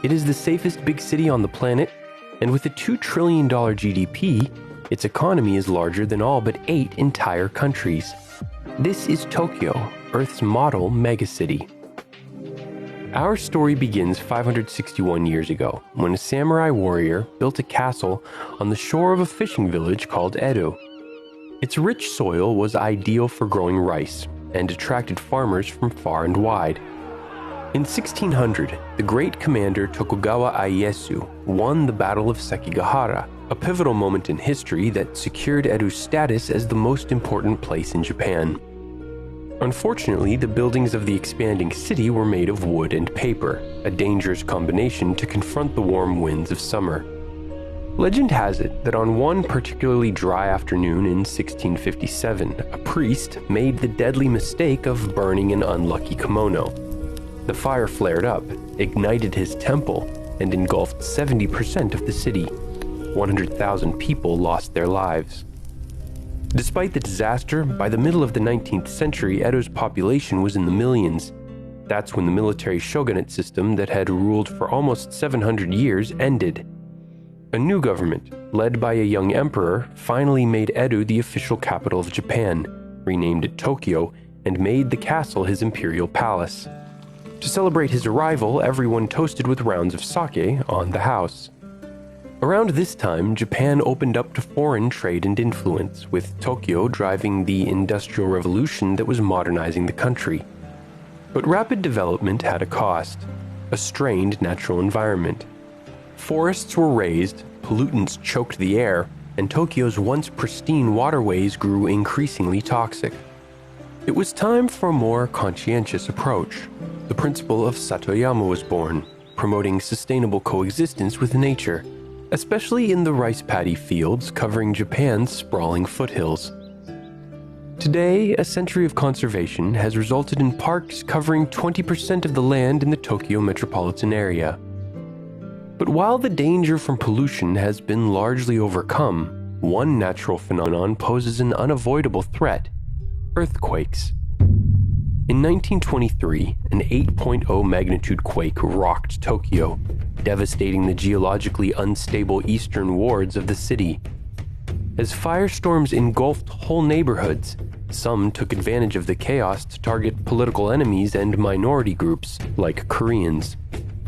It is the safest big city on the planet, and with a $2 trillion GDP, its economy is larger than all but 8 entire countries. This is Tokyo, Earth's model megacity. Our story begins 561 years ago, when a samurai warrior built a castle on the shore of a fishing village called Edo. Its rich soil was ideal for growing rice and attracted farmers from far and wide. In 1600, the great commander Tokugawa Ieyasu won the Battle of Sekigahara, a pivotal moment in history that secured Edo's status as the most important place in Japan. Unfortunately, the buildings of the expanding city were made of wood and paper, a dangerous combination to confront the warm winds of summer. Legend has it that on one particularly dry afternoon in 1657, a priest made the deadly mistake of burning an unlucky kimono. The fire flared up, ignited his temple, and engulfed 70% of the city. 100,000 people lost their lives. Despite the disaster, by the middle of the 19th century, Edo's population was in the millions. That's when the military shogunate system that had ruled for almost 700 years ended. A new government, led by a young emperor, finally made Edo the official capital of Japan, renamed it Tokyo, and made the castle his imperial palace. To celebrate his arrival, everyone toasted with rounds of sake on the house. Around this time, Japan opened up to foreign trade and influence, with Tokyo driving the Industrial Revolution that was modernizing the country. But rapid development had a cost: a strained natural environment. Forests were razed, pollutants choked the air, and Tokyo's once pristine waterways grew increasingly toxic. It was time for a more conscientious approach. The principle of Satoyama was born, promoting sustainable coexistence with nature, especially in the rice paddy fields covering Japan's sprawling foothills. Today, a century of conservation has resulted in parks covering 20% of the land in the Tokyo metropolitan area. But while the danger from pollution has been largely overcome, one natural phenomenon poses an unavoidable threat: earthquakes. In 1923, an 8.0 magnitude quake rocked Tokyo, devastating the geologically unstable eastern wards of the city. As firestorms engulfed whole neighborhoods, some took advantage of the chaos to target political enemies and minority groups, like Koreans.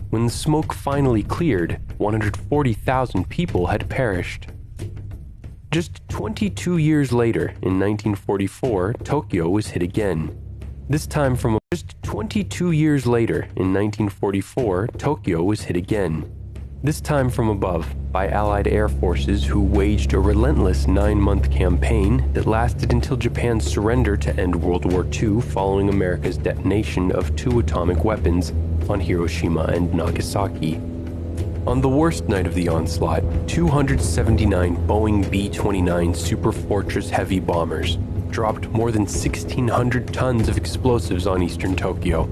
When the smoke finally cleared, 140,000 people had perished. Just 22 years later, in 1944, Tokyo was hit again. This time from above by Allied air forces who waged a relentless 9-month campaign that lasted until Japan's surrender to end World War II following America's detonation of 2 atomic weapons on Hiroshima and Nagasaki. On the worst night of the onslaught, 279 Boeing B-29 Superfortress heavy bombers dropped more than 1,600 tons of explosives on eastern Tokyo.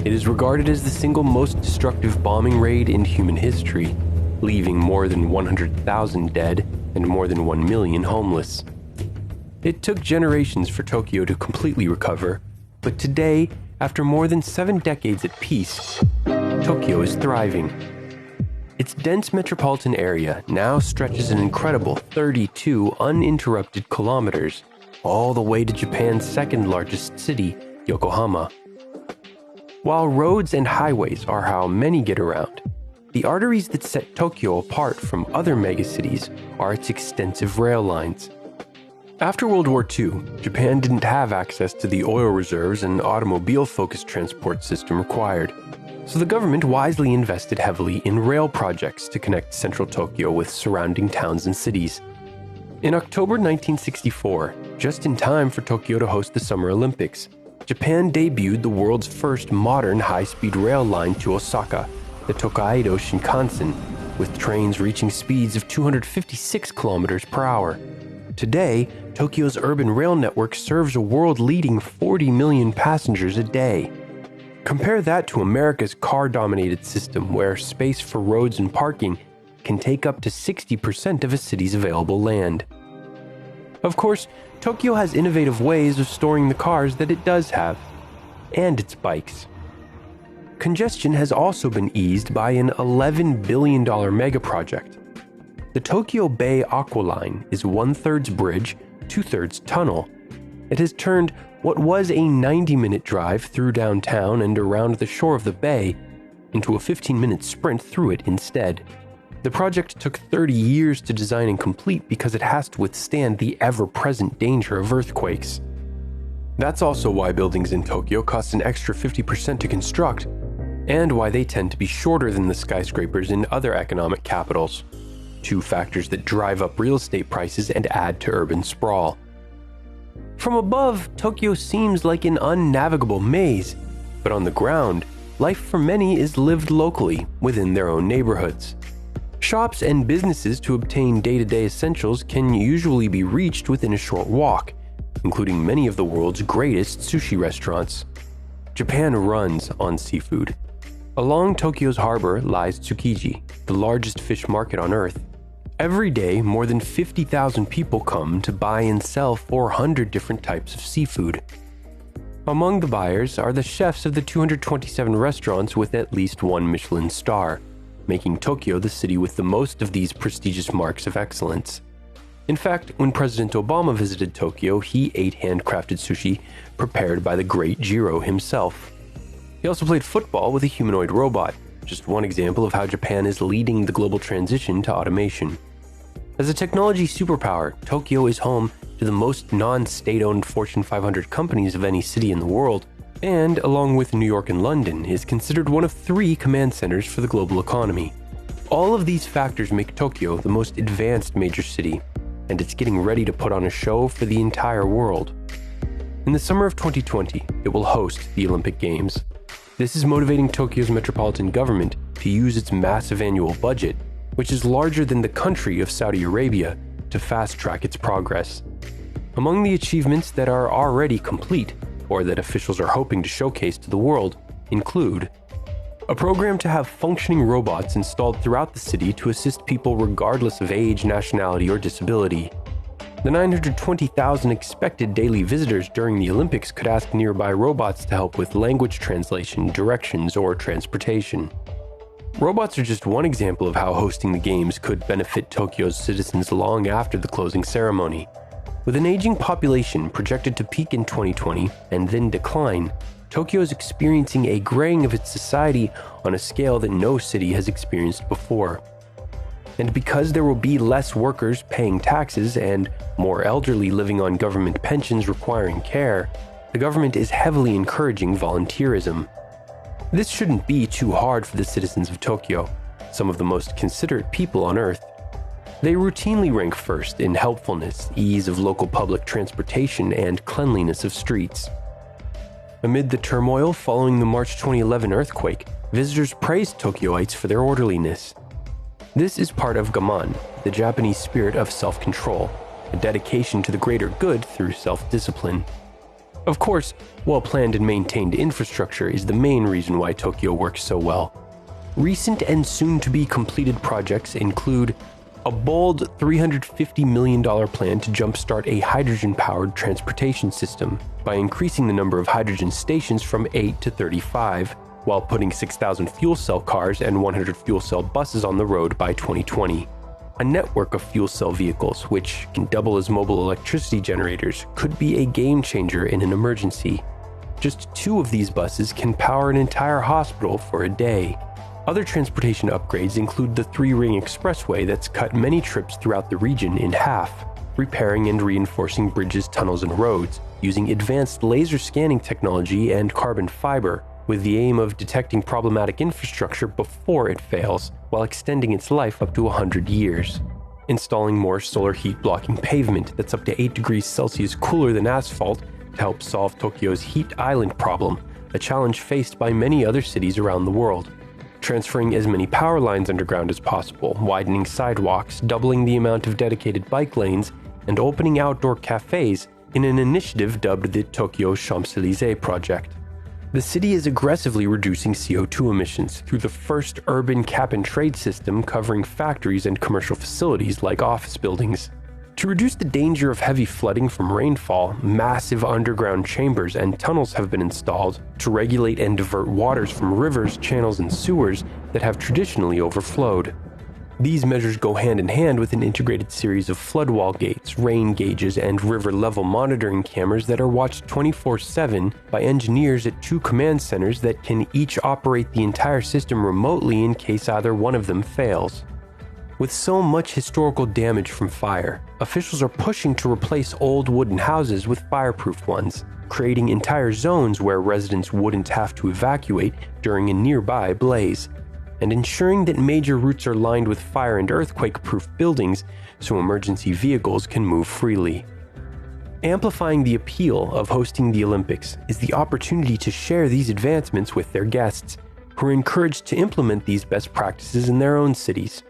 It is regarded as the single most destructive bombing raid in human history, leaving more than 100,000 dead and more than 1 million homeless. It took generations for Tokyo to completely recover, but today, after more than 7 decades at peace, Tokyo is thriving. Its dense metropolitan area now stretches an incredible 32 uninterrupted kilometers, all the way to Japan's second largest city, Yokohama. While roads and highways are how many get around, the arteries that set Tokyo apart from other megacities are its extensive rail lines. After World War II, Japan didn't have access to the oil reserves and automobile-focused transport system required, so the government wisely invested heavily in rail projects to connect central Tokyo with surrounding towns and cities. In October 1964, just in time for Tokyo to host the Summer Olympics, Japan debuted the world's first modern high-speed rail line to Osaka, the Tokaido Shinkansen, with trains reaching speeds of 256 kilometers per hour. Today, Tokyo's urban rail network serves a world-leading 40 million passengers a day. Compare that to America's car-dominated system, where space for roads and parking can take up to 60% of a city's available land. Of course, Tokyo has innovative ways of storing the cars that it does have, and its bikes. Congestion has also been eased by an $11 billion mega project. The Tokyo Bay Aqua Line is 1/3 bridge, 2/3 tunnel. It has turned what was a 90-minute drive through downtown and around the shore of the bay into a 15-minute sprint through it instead. The project took 30 years to design and complete because it has to withstand the ever-present danger of earthquakes. That's also why buildings in Tokyo cost an extra 50% to construct, and why they tend to be shorter than the skyscrapers in other economic capitals. 2 factors that drive up real estate prices and add to urban sprawl. From above, Tokyo seems like an unnavigable maze, but on the ground, life for many is lived locally within their own neighborhoods. Shops and businesses to obtain day-to-day essentials can usually be reached within a short walk, including many of the world's greatest sushi restaurants. Japan runs on seafood. Along Tokyo's harbor lies Tsukiji, the largest fish market on Earth. Every day, more than 50,000 people come to buy and sell 400 different types of seafood. Among the buyers are the chefs of the 227 restaurants with at least one Michelin star, making Tokyo the city with the most of these prestigious marks of excellence. In fact, when President Obama visited Tokyo, he ate handcrafted sushi prepared by the great Jiro himself. He also played football with a humanoid robot, just one example of how Japan is leading the global transition to automation. As a technology superpower, Tokyo is home to the most non-state-owned Fortune 500 companies of any city in the world, and, along with New York and London, is considered one of 3 command centers for the global economy. All of these factors make Tokyo the most advanced major city, and it's getting ready to put on a show for the entire world. In the summer of 2020, it will host the Olympic Games. This is motivating Tokyo's metropolitan government to use its massive annual budget, which is larger than the country of Saudi Arabia, to fast-track its progress. Among the achievements that are already complete, or that officials are hoping to showcase to the world, include a program to have functioning robots installed throughout the city to assist people regardless of age, nationality, or disability. The 920,000 expected daily visitors during the Olympics could ask nearby robots to help with language translation, directions, or transportation. Robots are just one example of how hosting the Games could benefit Tokyo's citizens long after the closing ceremony. With an aging population projected to peak in 2020 and then decline, Tokyo is experiencing a graying of its society on a scale that no city has experienced before. And because there will be less workers paying taxes and more elderly living on government pensions requiring care, the government is heavily encouraging volunteerism. This shouldn't be too hard for the citizens of Tokyo, some of the most considerate people on Earth. They routinely rank first in helpfulness, ease of local public transportation, and cleanliness of streets. Amid the turmoil following the March 2011 earthquake, visitors praised Tokyoites for their orderliness. This is part of gaman, the Japanese spirit of self-control, a dedication to the greater good through self-discipline. Of course, well-planned and maintained infrastructure is the main reason why Tokyo works so well. Recent and soon-to-be completed projects include a bold $350 million plan to jumpstart a hydrogen-powered transportation system by increasing the number of hydrogen stations from 8 to 35, while putting 6,000 fuel cell cars and 100 fuel cell buses on the road by 2020. A network of fuel cell vehicles, which can double as mobile electricity generators, could be a game changer in an emergency. Just 2 of these buses can power an entire hospital for a day. Other transportation upgrades include the 3-ring expressway that's cut many trips throughout the region in half, repairing and reinforcing bridges, tunnels, and roads using advanced laser scanning technology and carbon fiber, with the aim of detecting problematic infrastructure before it fails, while extending its life up to 100 years. Installing more solar heat-blocking pavement that's up to 8 degrees Celsius cooler than asphalt to help solve Tokyo's heat island problem, a challenge faced by many other cities around the world. Transferring as many power lines underground as possible, widening sidewalks, doubling the amount of dedicated bike lanes, and opening outdoor cafes in an initiative dubbed the Tokyo Champs-Élysées project. The city is aggressively reducing CO2 emissions through the first urban cap-and-trade system covering factories and commercial facilities like office buildings. To reduce the danger of heavy flooding from rainfall, massive underground chambers and tunnels have been installed to regulate and divert waters from rivers, channels, and sewers that have traditionally overflowed. These measures go hand in hand with an integrated series of flood wall gates, rain gauges, and river level monitoring cameras that are watched 24/7 by engineers at 2 command centers that can each operate the entire system remotely in case either one of them fails. With so much historical damage from fire, officials are pushing to replace old wooden houses with fireproof ones, creating entire zones where residents wouldn't have to evacuate during a nearby blaze, and ensuring that major routes are lined with fire and earthquake-proof buildings so emergency vehicles can move freely. Amplifying the appeal of hosting the Olympics is the opportunity to share these advancements with their guests, who are encouraged to implement these best practices in their own cities.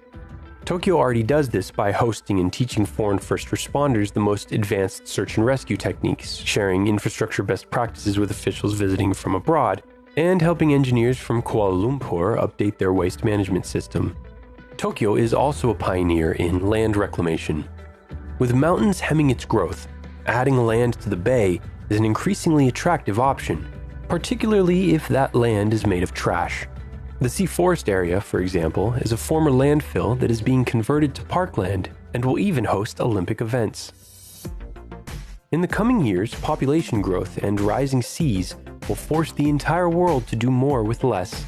Tokyo already does this by hosting and teaching foreign first responders the most advanced search and rescue techniques, sharing infrastructure best practices with officials visiting from abroad, and helping engineers from Kuala Lumpur update their waste management system. Tokyo is also a pioneer in land reclamation. With mountains hemming its growth, adding land to the bay is an increasingly attractive option, particularly if that land is made of trash. The Sea Forest area, for example, is a former landfill that is being converted to parkland and will even host Olympic events. In the coming years, population growth and rising seas will force the entire world to do more with less.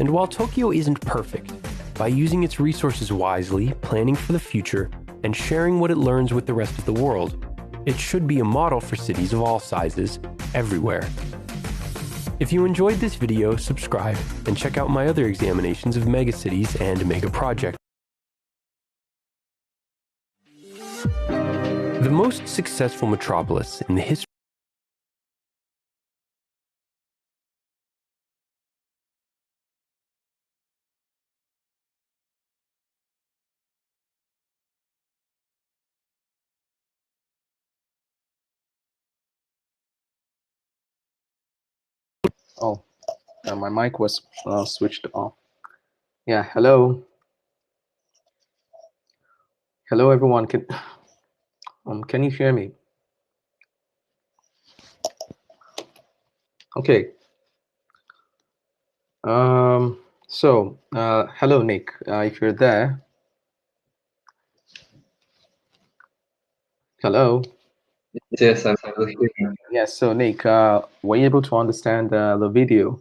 And while Tokyo isn't perfect, by using its resources wisely, planning for the future, and sharing what it learns with the rest of the world, it should be a model for cities of all sizes, everywhere. If you enjoyed this video, subscribe and check out my other examinations of megacities and mega projects. The most successful metropolis in the history Oh, my mic was switched off. Yeah, hello. Hello, everyone. Can you hear me? Okay. Hello, Nick. If you're there. Hello. Yes, I'm still here. Yes. So, Nick, were you able to understand the video?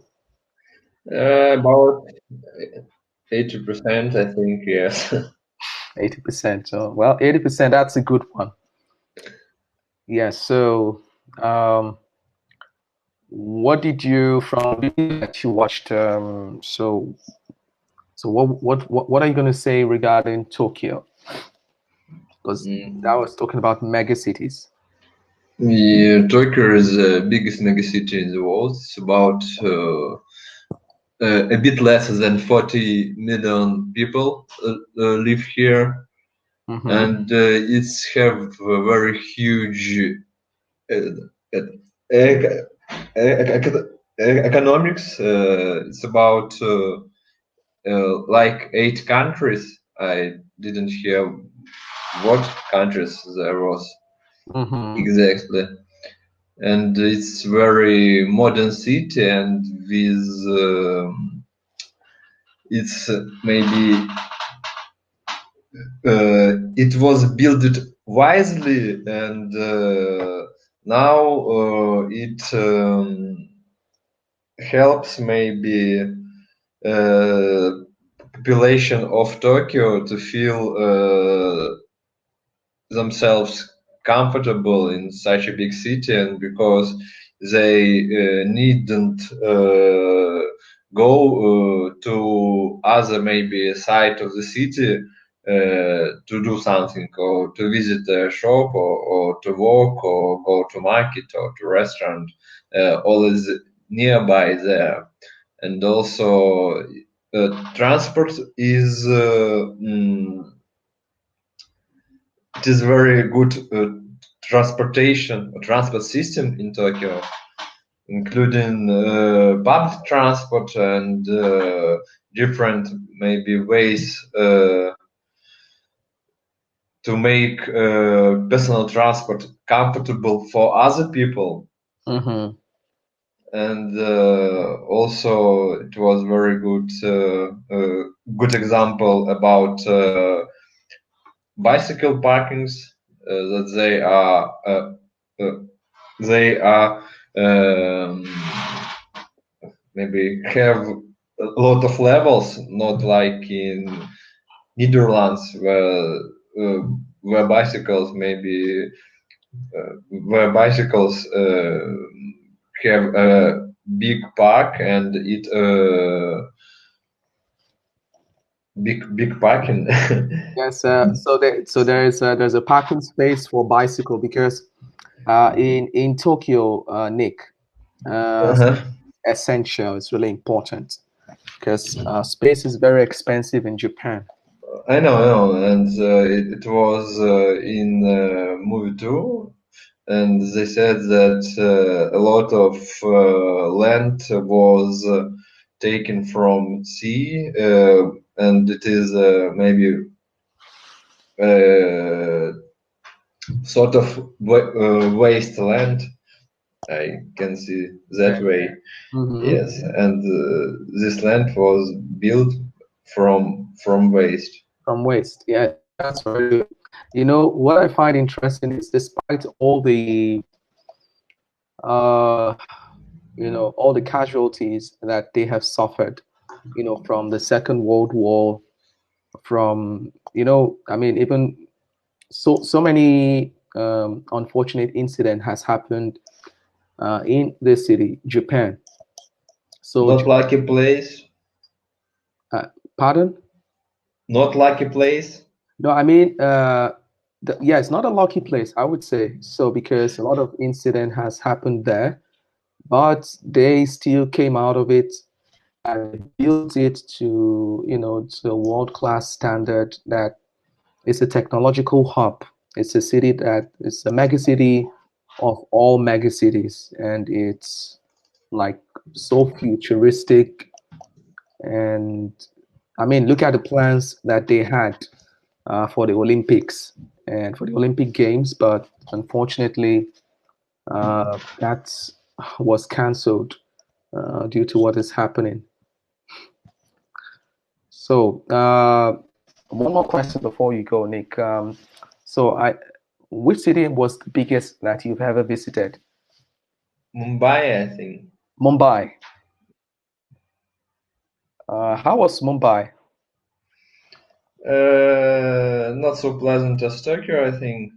About 80%, I think, yes. 80%. So, well, 80%, that's a good one. Yes. So, what did you, from the video that you watched, so what are you going to say regarding Tokyo? Because I was talking about megacities. Yeah, Tokyo is the biggest megacity in the world. It's about a bit less than 40 million people live here, and it's have a very huge economics. It's about like 8 countries. I didn't hear what countries there was exactly. And it's very modern city, and with it's maybe it was built wisely, and now it helps maybe population of Tokyo to feel themselves comfortable in such a big city, and because they needn't go to other maybe side of the city to do something, or to visit a shop, or to walk, or go to market, or to restaurant. All is nearby there. And also transport is it is very good transport system in Tokyo, including public transport and different maybe ways to make personal transport comfortable for other people. And also it was very good example about bicycle parkings, that they are maybe have a lot of levels, not like in Netherlands where bicycles maybe have a big park, and it big parking. Yes. So there's a parking space for bicycle, because in Tokyo, Nick, Uh-huh. essential. It's really important because space is very expensive in Japan. I know, and it was in movie too, and they said that a lot of land was taken from sea, and it is maybe sort of wasteland. I can see that way. Hmm. Yes, and this land was built from waste. From waste. Yeah, that's very good. You know, what I find interesting is despite all the uh, all the casualties that they have suffered, from the Second World War, from, I mean, even so many unfortunate incident has happened in this city, Japan. So, Not like a place. uh, pardon? Not like a place. No, I mean, yeah, it's not a lucky place, I would say. So, because a lot of incident has happened there, but they still came out of it and they built it to, to a world-class standard that it's a technological hub. It's a city that is a megacity of all megacities, and it's like so futuristic. And I mean, look at the plans that they had for the Olympics and for the Olympic Games, but unfortunately, that was cancelled due to what is happening. So, one more question before you go, Nick. Which city was the biggest that you've ever visited? Mumbai, I think. Mumbai. How was Mumbai? Not so pleasant as Tokyo, I think.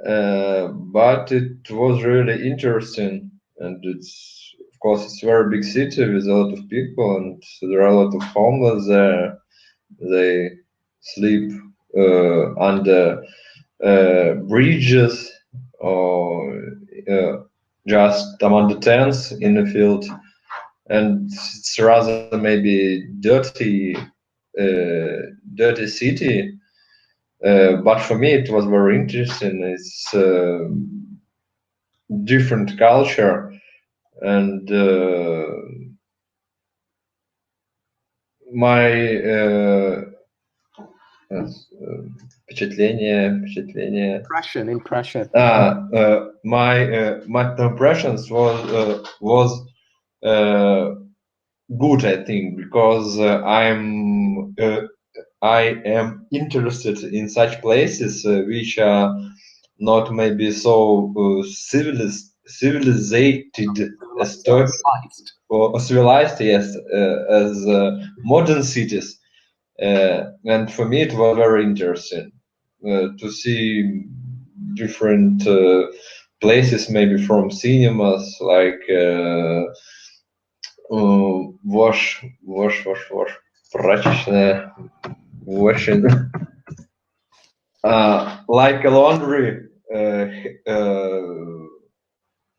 But it was really interesting, and of course it's a very big city with a lot of people, and there are a lot of homeless there. They sleep under bridges or just among the tents in the field, and it's rather maybe dirty city. But for me, it was very interesting. It's different culture, and my впечатление. Impression. My impressions was good, I think, because I am interested in such places which are not maybe so civilized as Turkey or civilized, yes, as modern cities. And for me, it was very interesting to see different places, maybe from cinemas, like прачечная, washing, like a laundry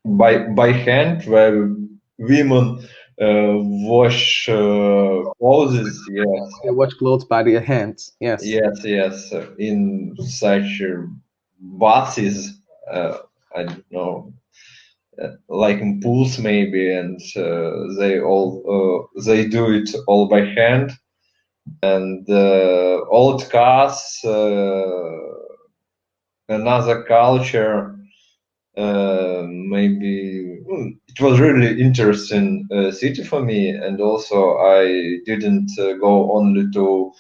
by hand, where women wash clothes. Yes, They wash clothes by their hands. Yes. yes, in such baths. I don't know, like in pools maybe, and they do it all by hand, and old cars, another culture. Maybe it was really interesting city for me, and also I didn't go only to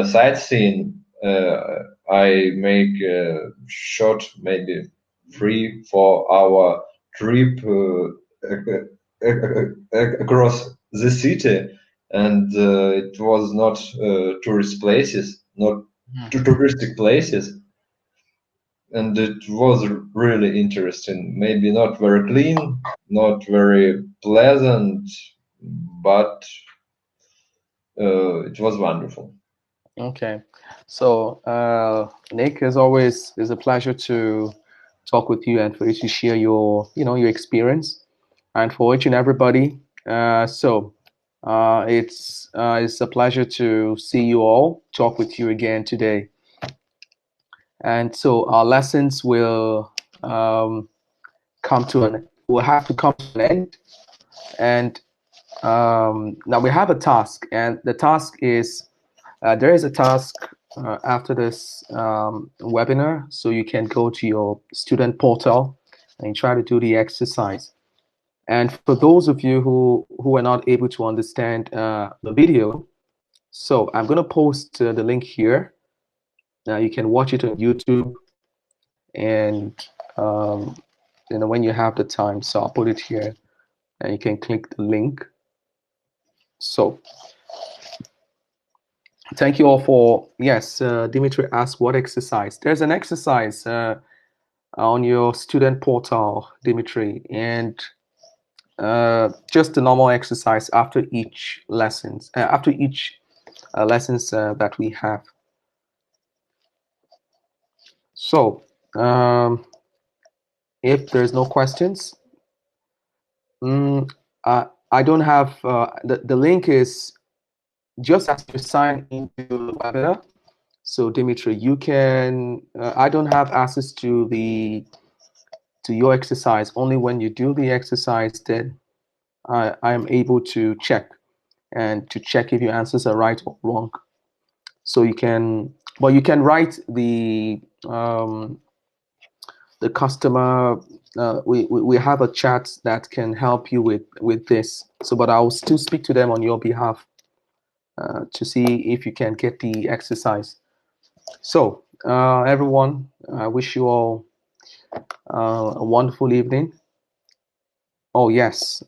sightseeing. I make a short, maybe 3-4 hour trip across the city, and it was not tourist places, not touristic places, and it was really interesting. Maybe not very clean, not very pleasant, but it was wonderful. Okay. So, Nick, as always, it's a pleasure talk with you and for you to share your, your experience, and for each and everybody. It's a pleasure to see you all, talk with you again today. And so our lessons will will have to come to an end. And now we have a task, and the task is there is a task after this webinar, so you can go to your student portal and try to do the exercise. And for those of you who are not able to understand the video, so I'm going to post the link here. Now you can watch it on YouTube, and when you have the time, so I'll put it here, and you can click the link. So thank you all for, yes, Dimitri asked what exercise. There's an exercise on your student portal, Dimitri, and just the normal exercise after each lessons, lessons that we have. So if there's no questions, I don't have, the link is just as you sign into the webinar. So Dimitri, you can, I don't have access to your exercise. Only when you do the exercise, then I am able to check if your answers are right or wrong. So you can write the customer. We have a chat that can help you with this. So, but I'll still speak to them on your behalf to see if you can get the exercise. So, everyone, I wish you all a wonderful evening. Oh, yes,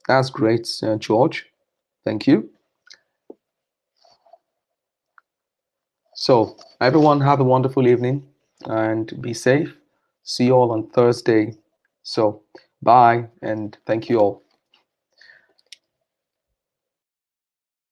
that's great, George. Thank you. So, everyone, have a wonderful evening and be safe. See you all on Thursday. So, bye and thank you all.